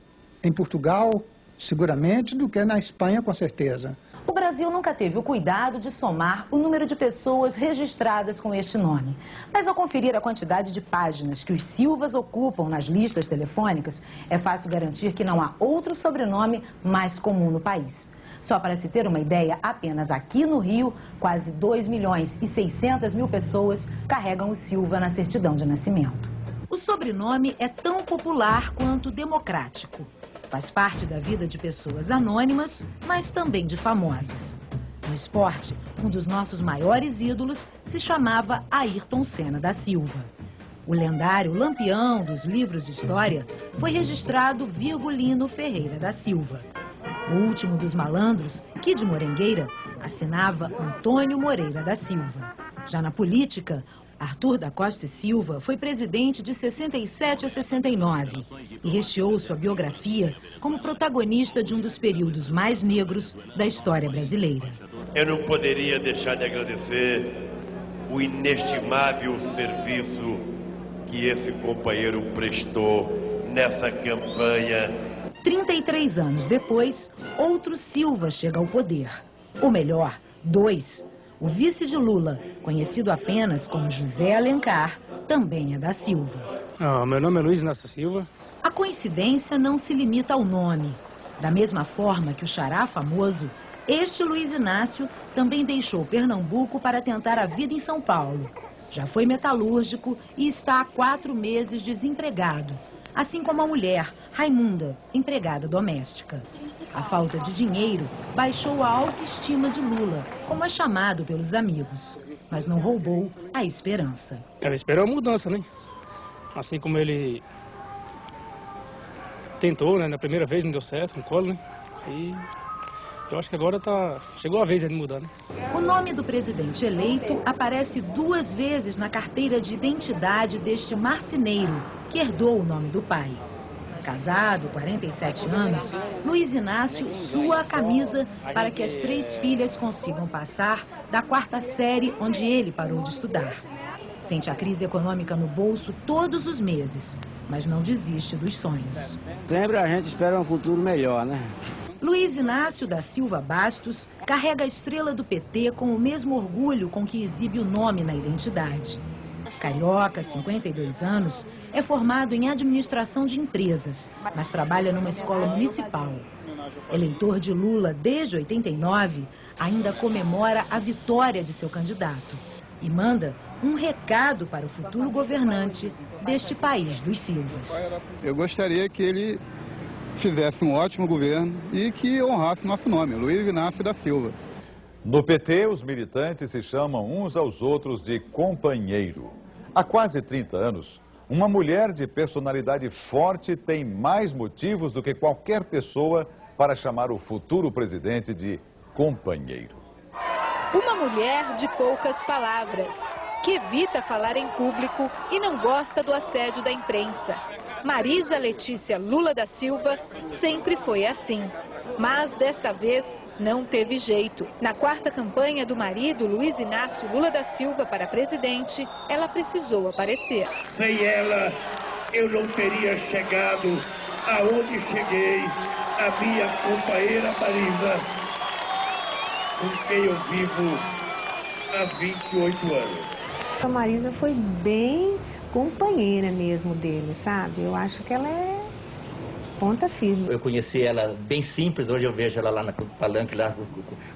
em Portugal, seguramente, do que na Espanha, com certeza. O Brasil nunca teve o cuidado de somar o número de pessoas registradas com este nome. Mas ao conferir a quantidade de páginas que os Silvas ocupam nas listas telefônicas, é fácil garantir que não há outro sobrenome mais comum no país. Só para se ter uma ideia, apenas aqui no Rio, quase 2.600.000 pessoas carregam o Silva na certidão de nascimento. O sobrenome é tão popular quanto democrático. Faz parte da vida de pessoas anônimas, mas também de famosas. No esporte, um dos nossos maiores ídolos se chamava Ayrton Senna da Silva. O lendário Lampião dos livros de história foi registrado Virgulino Ferreira da Silva. O último dos malandros, Kid Morengueira, assinava Antônio Moreira da Silva. Já na política, Arthur da Costa e Silva foi presidente de 67 a 69 e recheou sua biografia como protagonista de um dos períodos mais negros da história brasileira. Eu não poderia deixar de agradecer o inestimável serviço que esse companheiro prestou nessa campanha. 33 anos depois, outro Silva chega ao poder. Ou melhor, dois. O vice de Lula, conhecido apenas como José Alencar, também é da Silva. Meu nome é Luiz Inácio Silva. A coincidência não se limita ao nome. Da mesma forma que o xará famoso, este Luiz Inácio também deixou Pernambuco para tentar a vida em São Paulo. Já foi metalúrgico e está há 4 meses desempregado. Assim como a mulher, Raimunda, empregada doméstica. A falta de dinheiro baixou a autoestima de Lula, como é chamado pelos amigos, mas não roubou a esperança. Eu espero a mudança, né? Assim como ele tentou, né? Na primeira vez não deu certo, no colo, né? E eu acho que agora chegou a vez de mudar, né? O nome do presidente eleito aparece 2 vezes na carteira de identidade deste marceneiro, que herdou o nome do pai. Casado, 47 anos, Luiz Inácio sua a camisa para que as 3 filhas consigam passar da 4ª série onde ele parou de estudar. Sente a crise econômica no bolso todos os meses, mas não desiste dos sonhos. Sempre a gente espera um futuro melhor, né? Luiz Inácio da Silva Bastos carrega a estrela do PT com o mesmo orgulho com que exibe o nome na identidade. Carioca, 52 anos, é formado em administração de empresas, mas trabalha numa escola municipal. Eleitor de Lula desde 89, ainda comemora a vitória de seu candidato e manda um recado para o futuro governante deste país dos Silvas. Eu gostaria que ele fizesse um ótimo governo e que honrasse nosso nome, Luiz Inácio da Silva. No PT, os militantes se chamam uns aos outros de companheiro. Há quase 30 anos, uma mulher de personalidade forte tem mais motivos do que qualquer pessoa para chamar o futuro presidente de companheiro. Uma mulher de poucas palavras, que evita falar em público e não gosta do assédio da imprensa. Marisa Letícia Lula da Silva sempre foi assim, mas desta vez não teve jeito. Na 4ª campanha do marido, Luiz Inácio Lula da Silva, para presidente, ela precisou aparecer. Sem ela, eu não teria chegado aonde cheguei, a minha companheira Marisa, com quem eu vivo há 28 anos. A Marisa foi bem companheira mesmo dele, sabe? Eu acho que ela é ponta firme. Eu conheci ela bem simples, hoje eu vejo ela lá no palanque, lá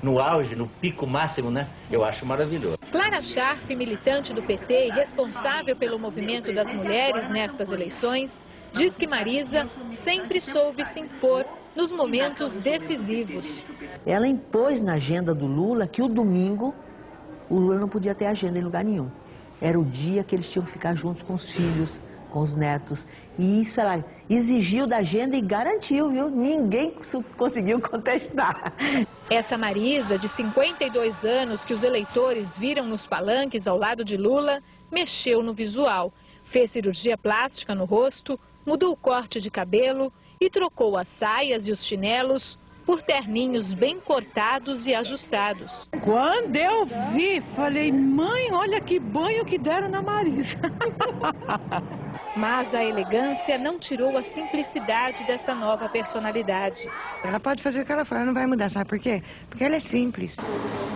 no auge, no pico máximo, né? Eu acho maravilhoso. Clara Scharf, militante do PT e responsável pelo movimento das mulheres nestas eleições, diz que Marisa sempre soube se impor nos momentos decisivos. Ela impôs na agenda do Lula que o domingo o Lula não podia ter agenda em lugar nenhum. Era o dia que eles tinham que ficar juntos com os filhos, com os netos. E isso ela exigiu da agenda e garantiu, viu? Ninguém conseguiu contestar. Essa Marisa, de 52 anos, que os eleitores viram nos palanques ao lado de Lula, mexeu no visual. Fez cirurgia plástica no rosto, mudou o corte de cabelo e trocou as saias e os chinelos por terninhos bem cortados e ajustados. Quando eu vi, falei, mãe, olha que banho que deram na Marisa. Mas a elegância não tirou a simplicidade desta nova personalidade. Ela pode fazer o que ela for, ela não vai mudar, sabe por quê? Porque ela é simples.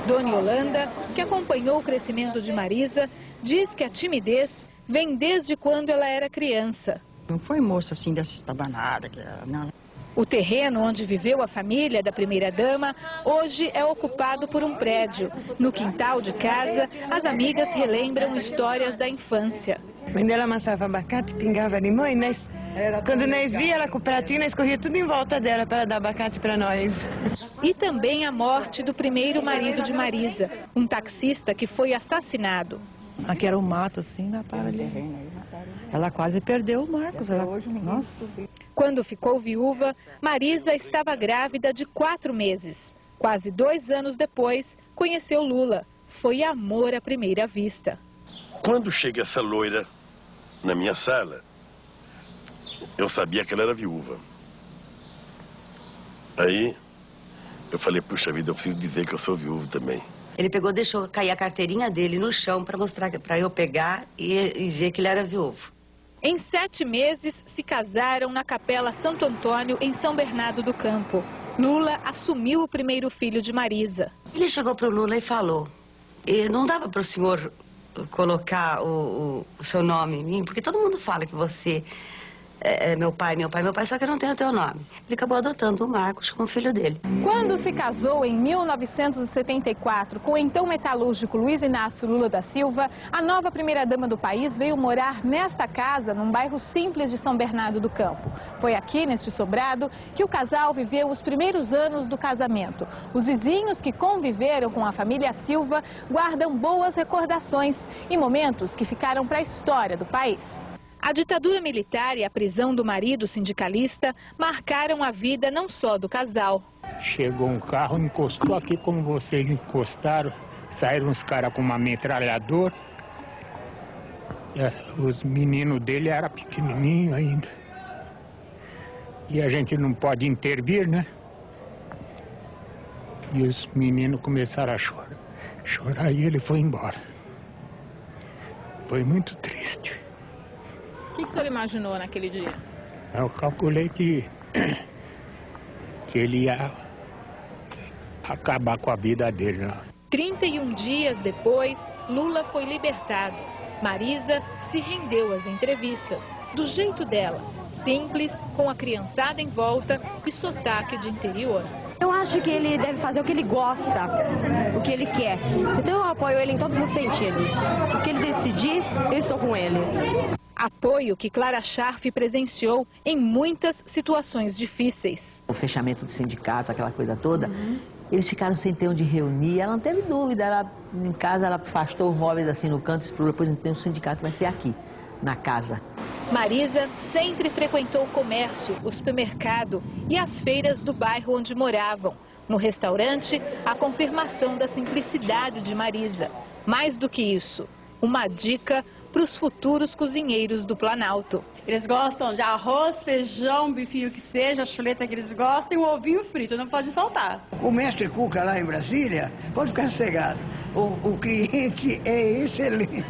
Dona Yolanda, que acompanhou o crescimento de Marisa, diz que a timidez vem desde quando ela era criança. Não foi moça assim dessa estabanada, não. O terreno onde viveu a família da primeira-dama hoje é ocupado por um prédio. No quintal de casa, as amigas relembram histórias da infância. Quando ela amassava abacate, pingava limão e quando nós via ela com o pratinho, nós corria tudo em volta dela para dar abacate para nós. E também a morte do primeiro marido de Marisa, um taxista que foi assassinado. Aqui era um mato assim, mataram ali. Ela quase perdeu o Marcos. Nossa. Quando ficou viúva, Marisa estava grávida de 4 meses. Quase 2 anos depois, conheceu Lula. Foi amor à primeira vista. Quando chega essa loira na minha sala, eu sabia que ela era viúva. Aí eu falei, puxa vida, eu preciso dizer que eu sou viúvo também. Ele pegou, deixou cair a carteirinha dele no chão para mostrar, para eu pegar e ver que ele era viúvo. Em 7 meses, se casaram na Capela Santo Antônio, em São Bernardo do Campo. Lula assumiu o primeiro filho de Marisa. Ele chegou para o Lula e falou, não dava para o senhor colocar o seu nome em mim, porque todo mundo fala que você é meu pai, só que eu não tenho o teu nome. Ele acabou adotando o Marcos como filho dele. Quando se casou em 1974 com o então metalúrgico Luiz Inácio Lula da Silva, a nova primeira-dama do país veio morar nesta casa, num bairro simples de São Bernardo do Campo. Foi aqui, neste sobrado, que o casal viveu os primeiros anos do casamento. Os vizinhos que conviveram com a família Silva guardam boas recordações e momentos que ficaram para a história do país. A ditadura militar e a prisão do marido sindicalista marcaram a vida não só do casal. Chegou um carro, encostou aqui como vocês encostaram, saíram uns caras com uma metralhadora. Os meninos dele eram pequenininhos ainda. E a gente não pode intervir, né? E os meninos começaram a chorar e ele foi embora. Foi muito triste. O que o senhor imaginou naquele dia? Eu calculei que ele ia acabar com a vida dele. Né? 31 dias depois, Lula foi libertado. Marisa se rendeu às entrevistas, do jeito dela, simples, com a criançada em volta e sotaque de interior. Eu acho que ele deve fazer o que ele gosta, o que ele quer. Então eu apoio ele em todos os sentidos. O que ele decidir, eu estou com ele. Apoio que Clara Scharf presenciou em muitas situações difíceis. O fechamento do sindicato, aquela coisa toda, eles ficaram sem ter onde reunir. Ela não teve dúvida, em casa ela afastou os móveis assim no canto, explorou, depois então o sindicato vai ser aqui, na casa. Marisa sempre frequentou o comércio, o supermercado e as feiras do bairro onde moravam. No restaurante, a confirmação da simplicidade de Marisa. Mais do que isso, uma dica para os futuros cozinheiros do Planalto. Eles gostam de arroz, feijão, bifinho que seja, a chuleta que eles gostam e um ovinho frito, não pode faltar. O mestre Cuca lá em Brasília, pode ficar sossegado, o cliente é excelente,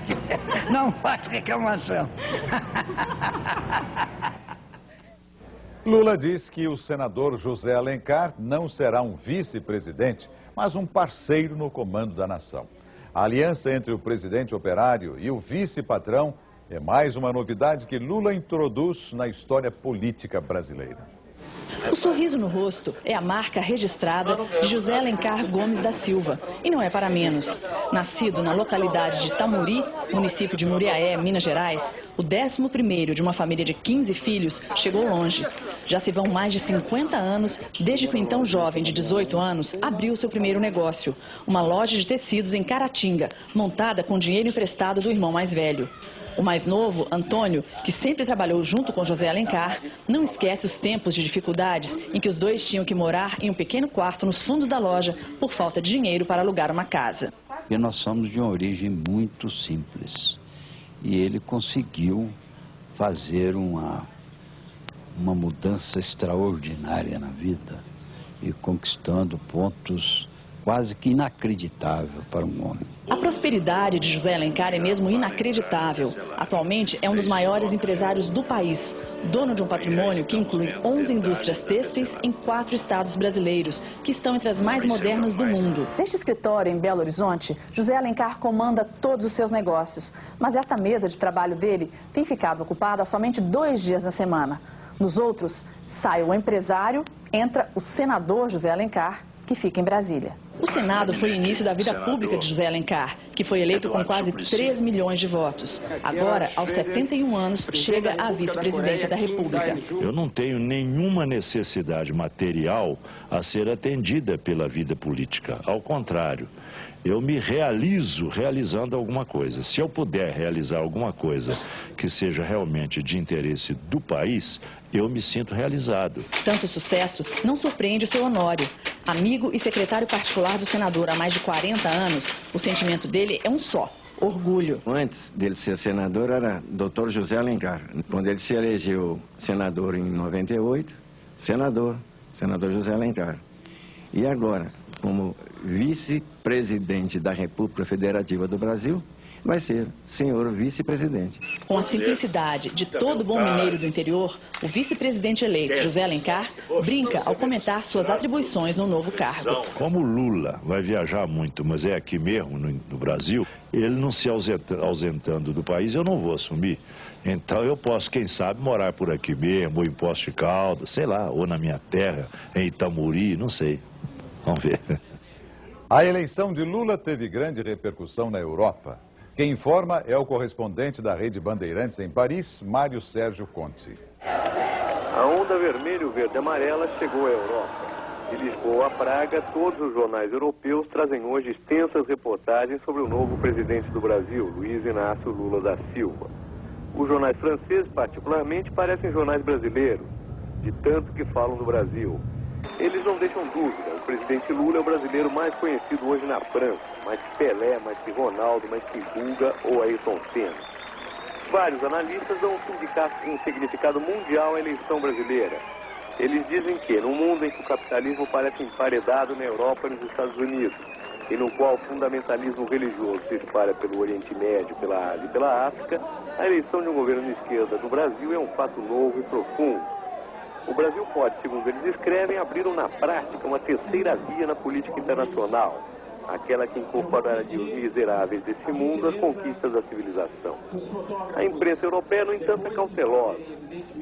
não faz reclamação. Lula diz que o senador José Alencar não será um vice-presidente, mas um parceiro no comando da nação. A aliança entre o presidente operário e o vice-patrão é mais uma novidade que Lula introduz na história política brasileira. O sorriso no rosto é a marca registrada de José Alencar Gomes da Silva. E não é para menos. Nascido na localidade de Tamuri, município de Muriaé, Minas Gerais, o 11º de uma família de 15 filhos chegou longe. Já se vão mais de 50 anos desde que o então jovem de 18 anos abriu seu primeiro negócio. Uma loja de tecidos em Caratinga, montada com dinheiro emprestado do irmão mais velho. O mais novo, Antônio, que sempre trabalhou junto com José Alencar, não esquece os tempos de dificuldades em que os dois tinham que morar em um pequeno quarto nos fundos da loja por falta de dinheiro para alugar uma casa. E nós somos de uma origem muito simples. E ele conseguiu fazer uma mudança extraordinária na vida e conquistando pontos quase que inacreditável para um homem. A prosperidade de José Alencar é mesmo inacreditável. Atualmente é um dos maiores empresários do país, dono de um patrimônio que inclui 11 indústrias têxteis em 4 estados brasileiros, que estão entre as mais modernas do mundo. Neste escritório em Belo Horizonte, José Alencar comanda todos os seus negócios, mas esta mesa de trabalho dele tem ficado ocupada somente 2 dias na semana. Nos outros, sai o empresário, entra o senador José Alencar, que fica em Brasília. O Senado foi o início da vida pública de José Alencar, que foi eleito com quase 3 milhões de votos. Agora, aos 71 anos, chega à vice-presidência da República. Eu não tenho nenhuma necessidade material a ser atendida pela vida política. Ao contrário, eu me realizo realizando alguma coisa. Se eu puder realizar alguma coisa que seja realmente de interesse do país, eu me sinto realizado. Tanto sucesso não surpreende o seu Honório. Amigo e secretário particular do senador há mais de 40 anos, o sentimento dele é um só: orgulho. Antes dele ser senador era Dr. José Alencar. Quando ele se elegeu senador em 98, senador José Alencar. E agora, como vice-presidente da República Federativa do Brasil, vai ser senhor vice-presidente. Com a simplicidade de todo bom mineiro do interior, o vice-presidente eleito, José Alencar, brinca ao comentar suas atribuições no novo cargo. Como Lula vai viajar muito, mas é aqui mesmo, no Brasil, ele não se ausentando do país, eu não vou assumir. Então eu posso, quem sabe, morar por aqui mesmo, ou em Poços de Caldas, sei lá, ou na minha terra, em Itamuri, não sei. Vamos ver. A eleição de Lula teve grande repercussão na Europa. Quem informa é o correspondente da Rede Bandeirantes em Paris, Mário Sérgio Conte. A onda vermelho, verde e amarela chegou à Europa. De Lisboa a Praga, todos os jornais europeus trazem hoje extensas reportagens sobre o novo presidente do Brasil, Luiz Inácio Lula da Silva. Os jornais franceses, particularmente, parecem jornais brasileiros, de tanto que falam do Brasil. Eles não deixam dúvida, o presidente Lula é o brasileiro mais conhecido hoje na França, mais que Pelé, mais que Ronaldo, mais que Guga ou Ayrton Senna. Vários analistas dão um significado mundial à eleição brasileira. Eles dizem que, num mundo em que o capitalismo parece emparedado na Europa e nos Estados Unidos, e no qual o fundamentalismo religioso se espalha pelo Oriente Médio, pela Ásia e pela África, a eleição de um governo de esquerda no Brasil é um fato novo e profundo. O Brasil pode, segundo eles escrevem, abrir na prática uma terceira via na política internacional, aquela que incorporaria os miseráveis desse mundo às conquistas da civilização. A imprensa europeia, no entanto, é cautelosa.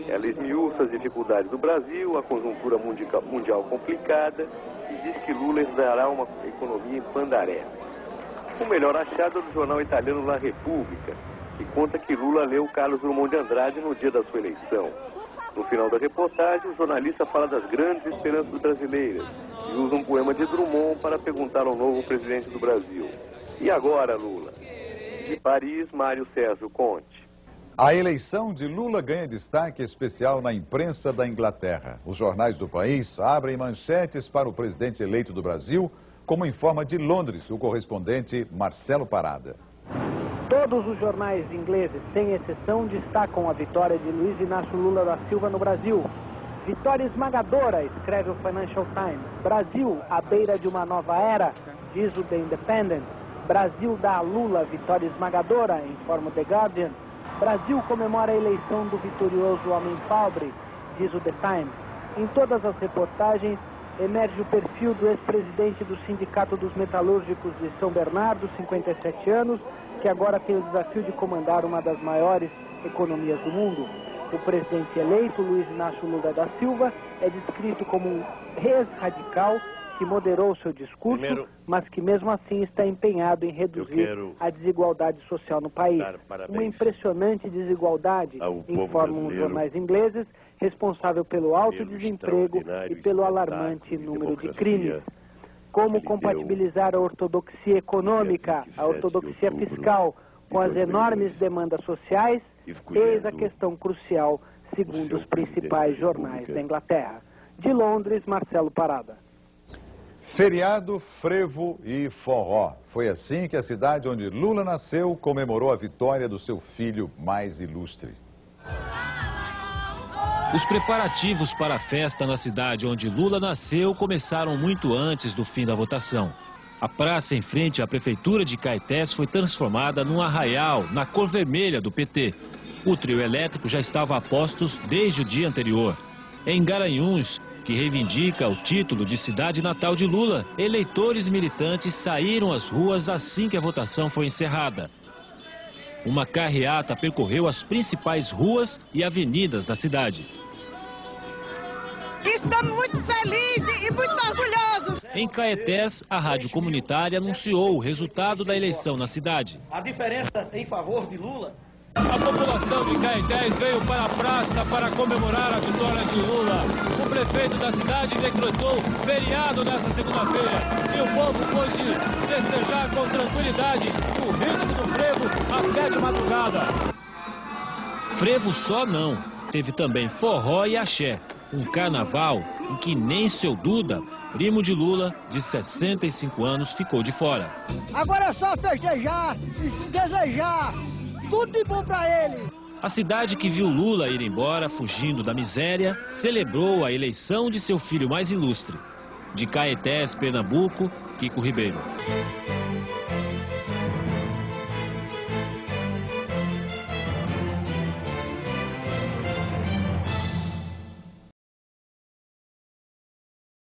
Ela esmiuça as dificuldades do Brasil, a conjuntura mundial complicada, e diz que Lula herdará uma economia em pandaré. O melhor achado é do jornal italiano La Repubblica, que conta que Lula leu Carlos Drummond de Andrade no dia da sua eleição. No final da reportagem, o jornalista fala das grandes esperanças brasileiras e usa um poema de Drummond para perguntar ao novo presidente do Brasil: e agora, Lula? De Paris, Mário Sérgio Conte. A eleição de Lula ganha destaque especial na imprensa da Inglaterra. Os jornais do país abrem manchetes para o presidente eleito do Brasil, como informa de Londres o correspondente Marcelo Parada. Todos os jornais ingleses, sem exceção, destacam a vitória de Luiz Inácio Lula da Silva no Brasil. Vitória esmagadora, escreve o Financial Times. Brasil, à beira de uma nova era, diz o The Independent. Brasil dá a Lula vitória esmagadora, informa o The Guardian. Brasil comemora a eleição do vitorioso homem pobre, diz o The Times. Em todas as reportagens, emerge o perfil do ex-presidente do Sindicato dos Metalúrgicos de São Bernardo, 57 anos, que agora tem o desafio de comandar uma das maiores economias do mundo. O presidente eleito, Luiz Inácio Lula da Silva, é descrito como um ex-radical que moderou seu discurso, mas que mesmo assim está empenhado em reduzir a desigualdade social no país. Uma impressionante desigualdade, informam os jornais ingleses, responsável pelo alto desemprego e pelo alarmante número de crimes. Como compatibilizar a ortodoxia econômica, a ortodoxia fiscal, com as enormes demandas sociais, eis a questão crucial, segundo os principais jornais da Inglaterra. De Londres, Marcelo Parada. Feriado, frevo e forró. Foi assim que a cidade onde Lula nasceu comemorou a vitória do seu filho mais ilustre. Os preparativos para a festa na cidade onde Lula nasceu começaram muito antes do fim da votação. A praça em frente à prefeitura de Caetés foi transformada num arraial na cor vermelha do PT. O trio elétrico já estava a postos desde o dia anterior. Em Garanhuns, que reivindica o título de cidade natal de Lula, eleitores e militantes saíram às ruas assim que a votação foi encerrada. Uma carreata percorreu as principais ruas e avenidas da cidade. estamos muito felizes e muito orgulhosos. Em Caetés, a rádio comunitária anunciou o resultado da eleição na cidade. A diferença em favor de Lula. A população de Caetés veio para a praça para comemorar a vitória de Lula. O prefeito da cidade decretou feriado nesta segunda-feira e o povo pôde festejar com tranquilidade o ritmo do frevo até de madrugada. Frevo só não, teve também forró e axé, um carnaval em que nem seu Duda, primo de Lula, de 65 anos, ficou de fora. Agora é só festejar e desejar tudo de bom para ele. A cidade que viu Lula ir embora, fugindo da miséria, celebrou a eleição de seu filho mais ilustre. De Caetés, Pernambuco, Kiko Ribeiro.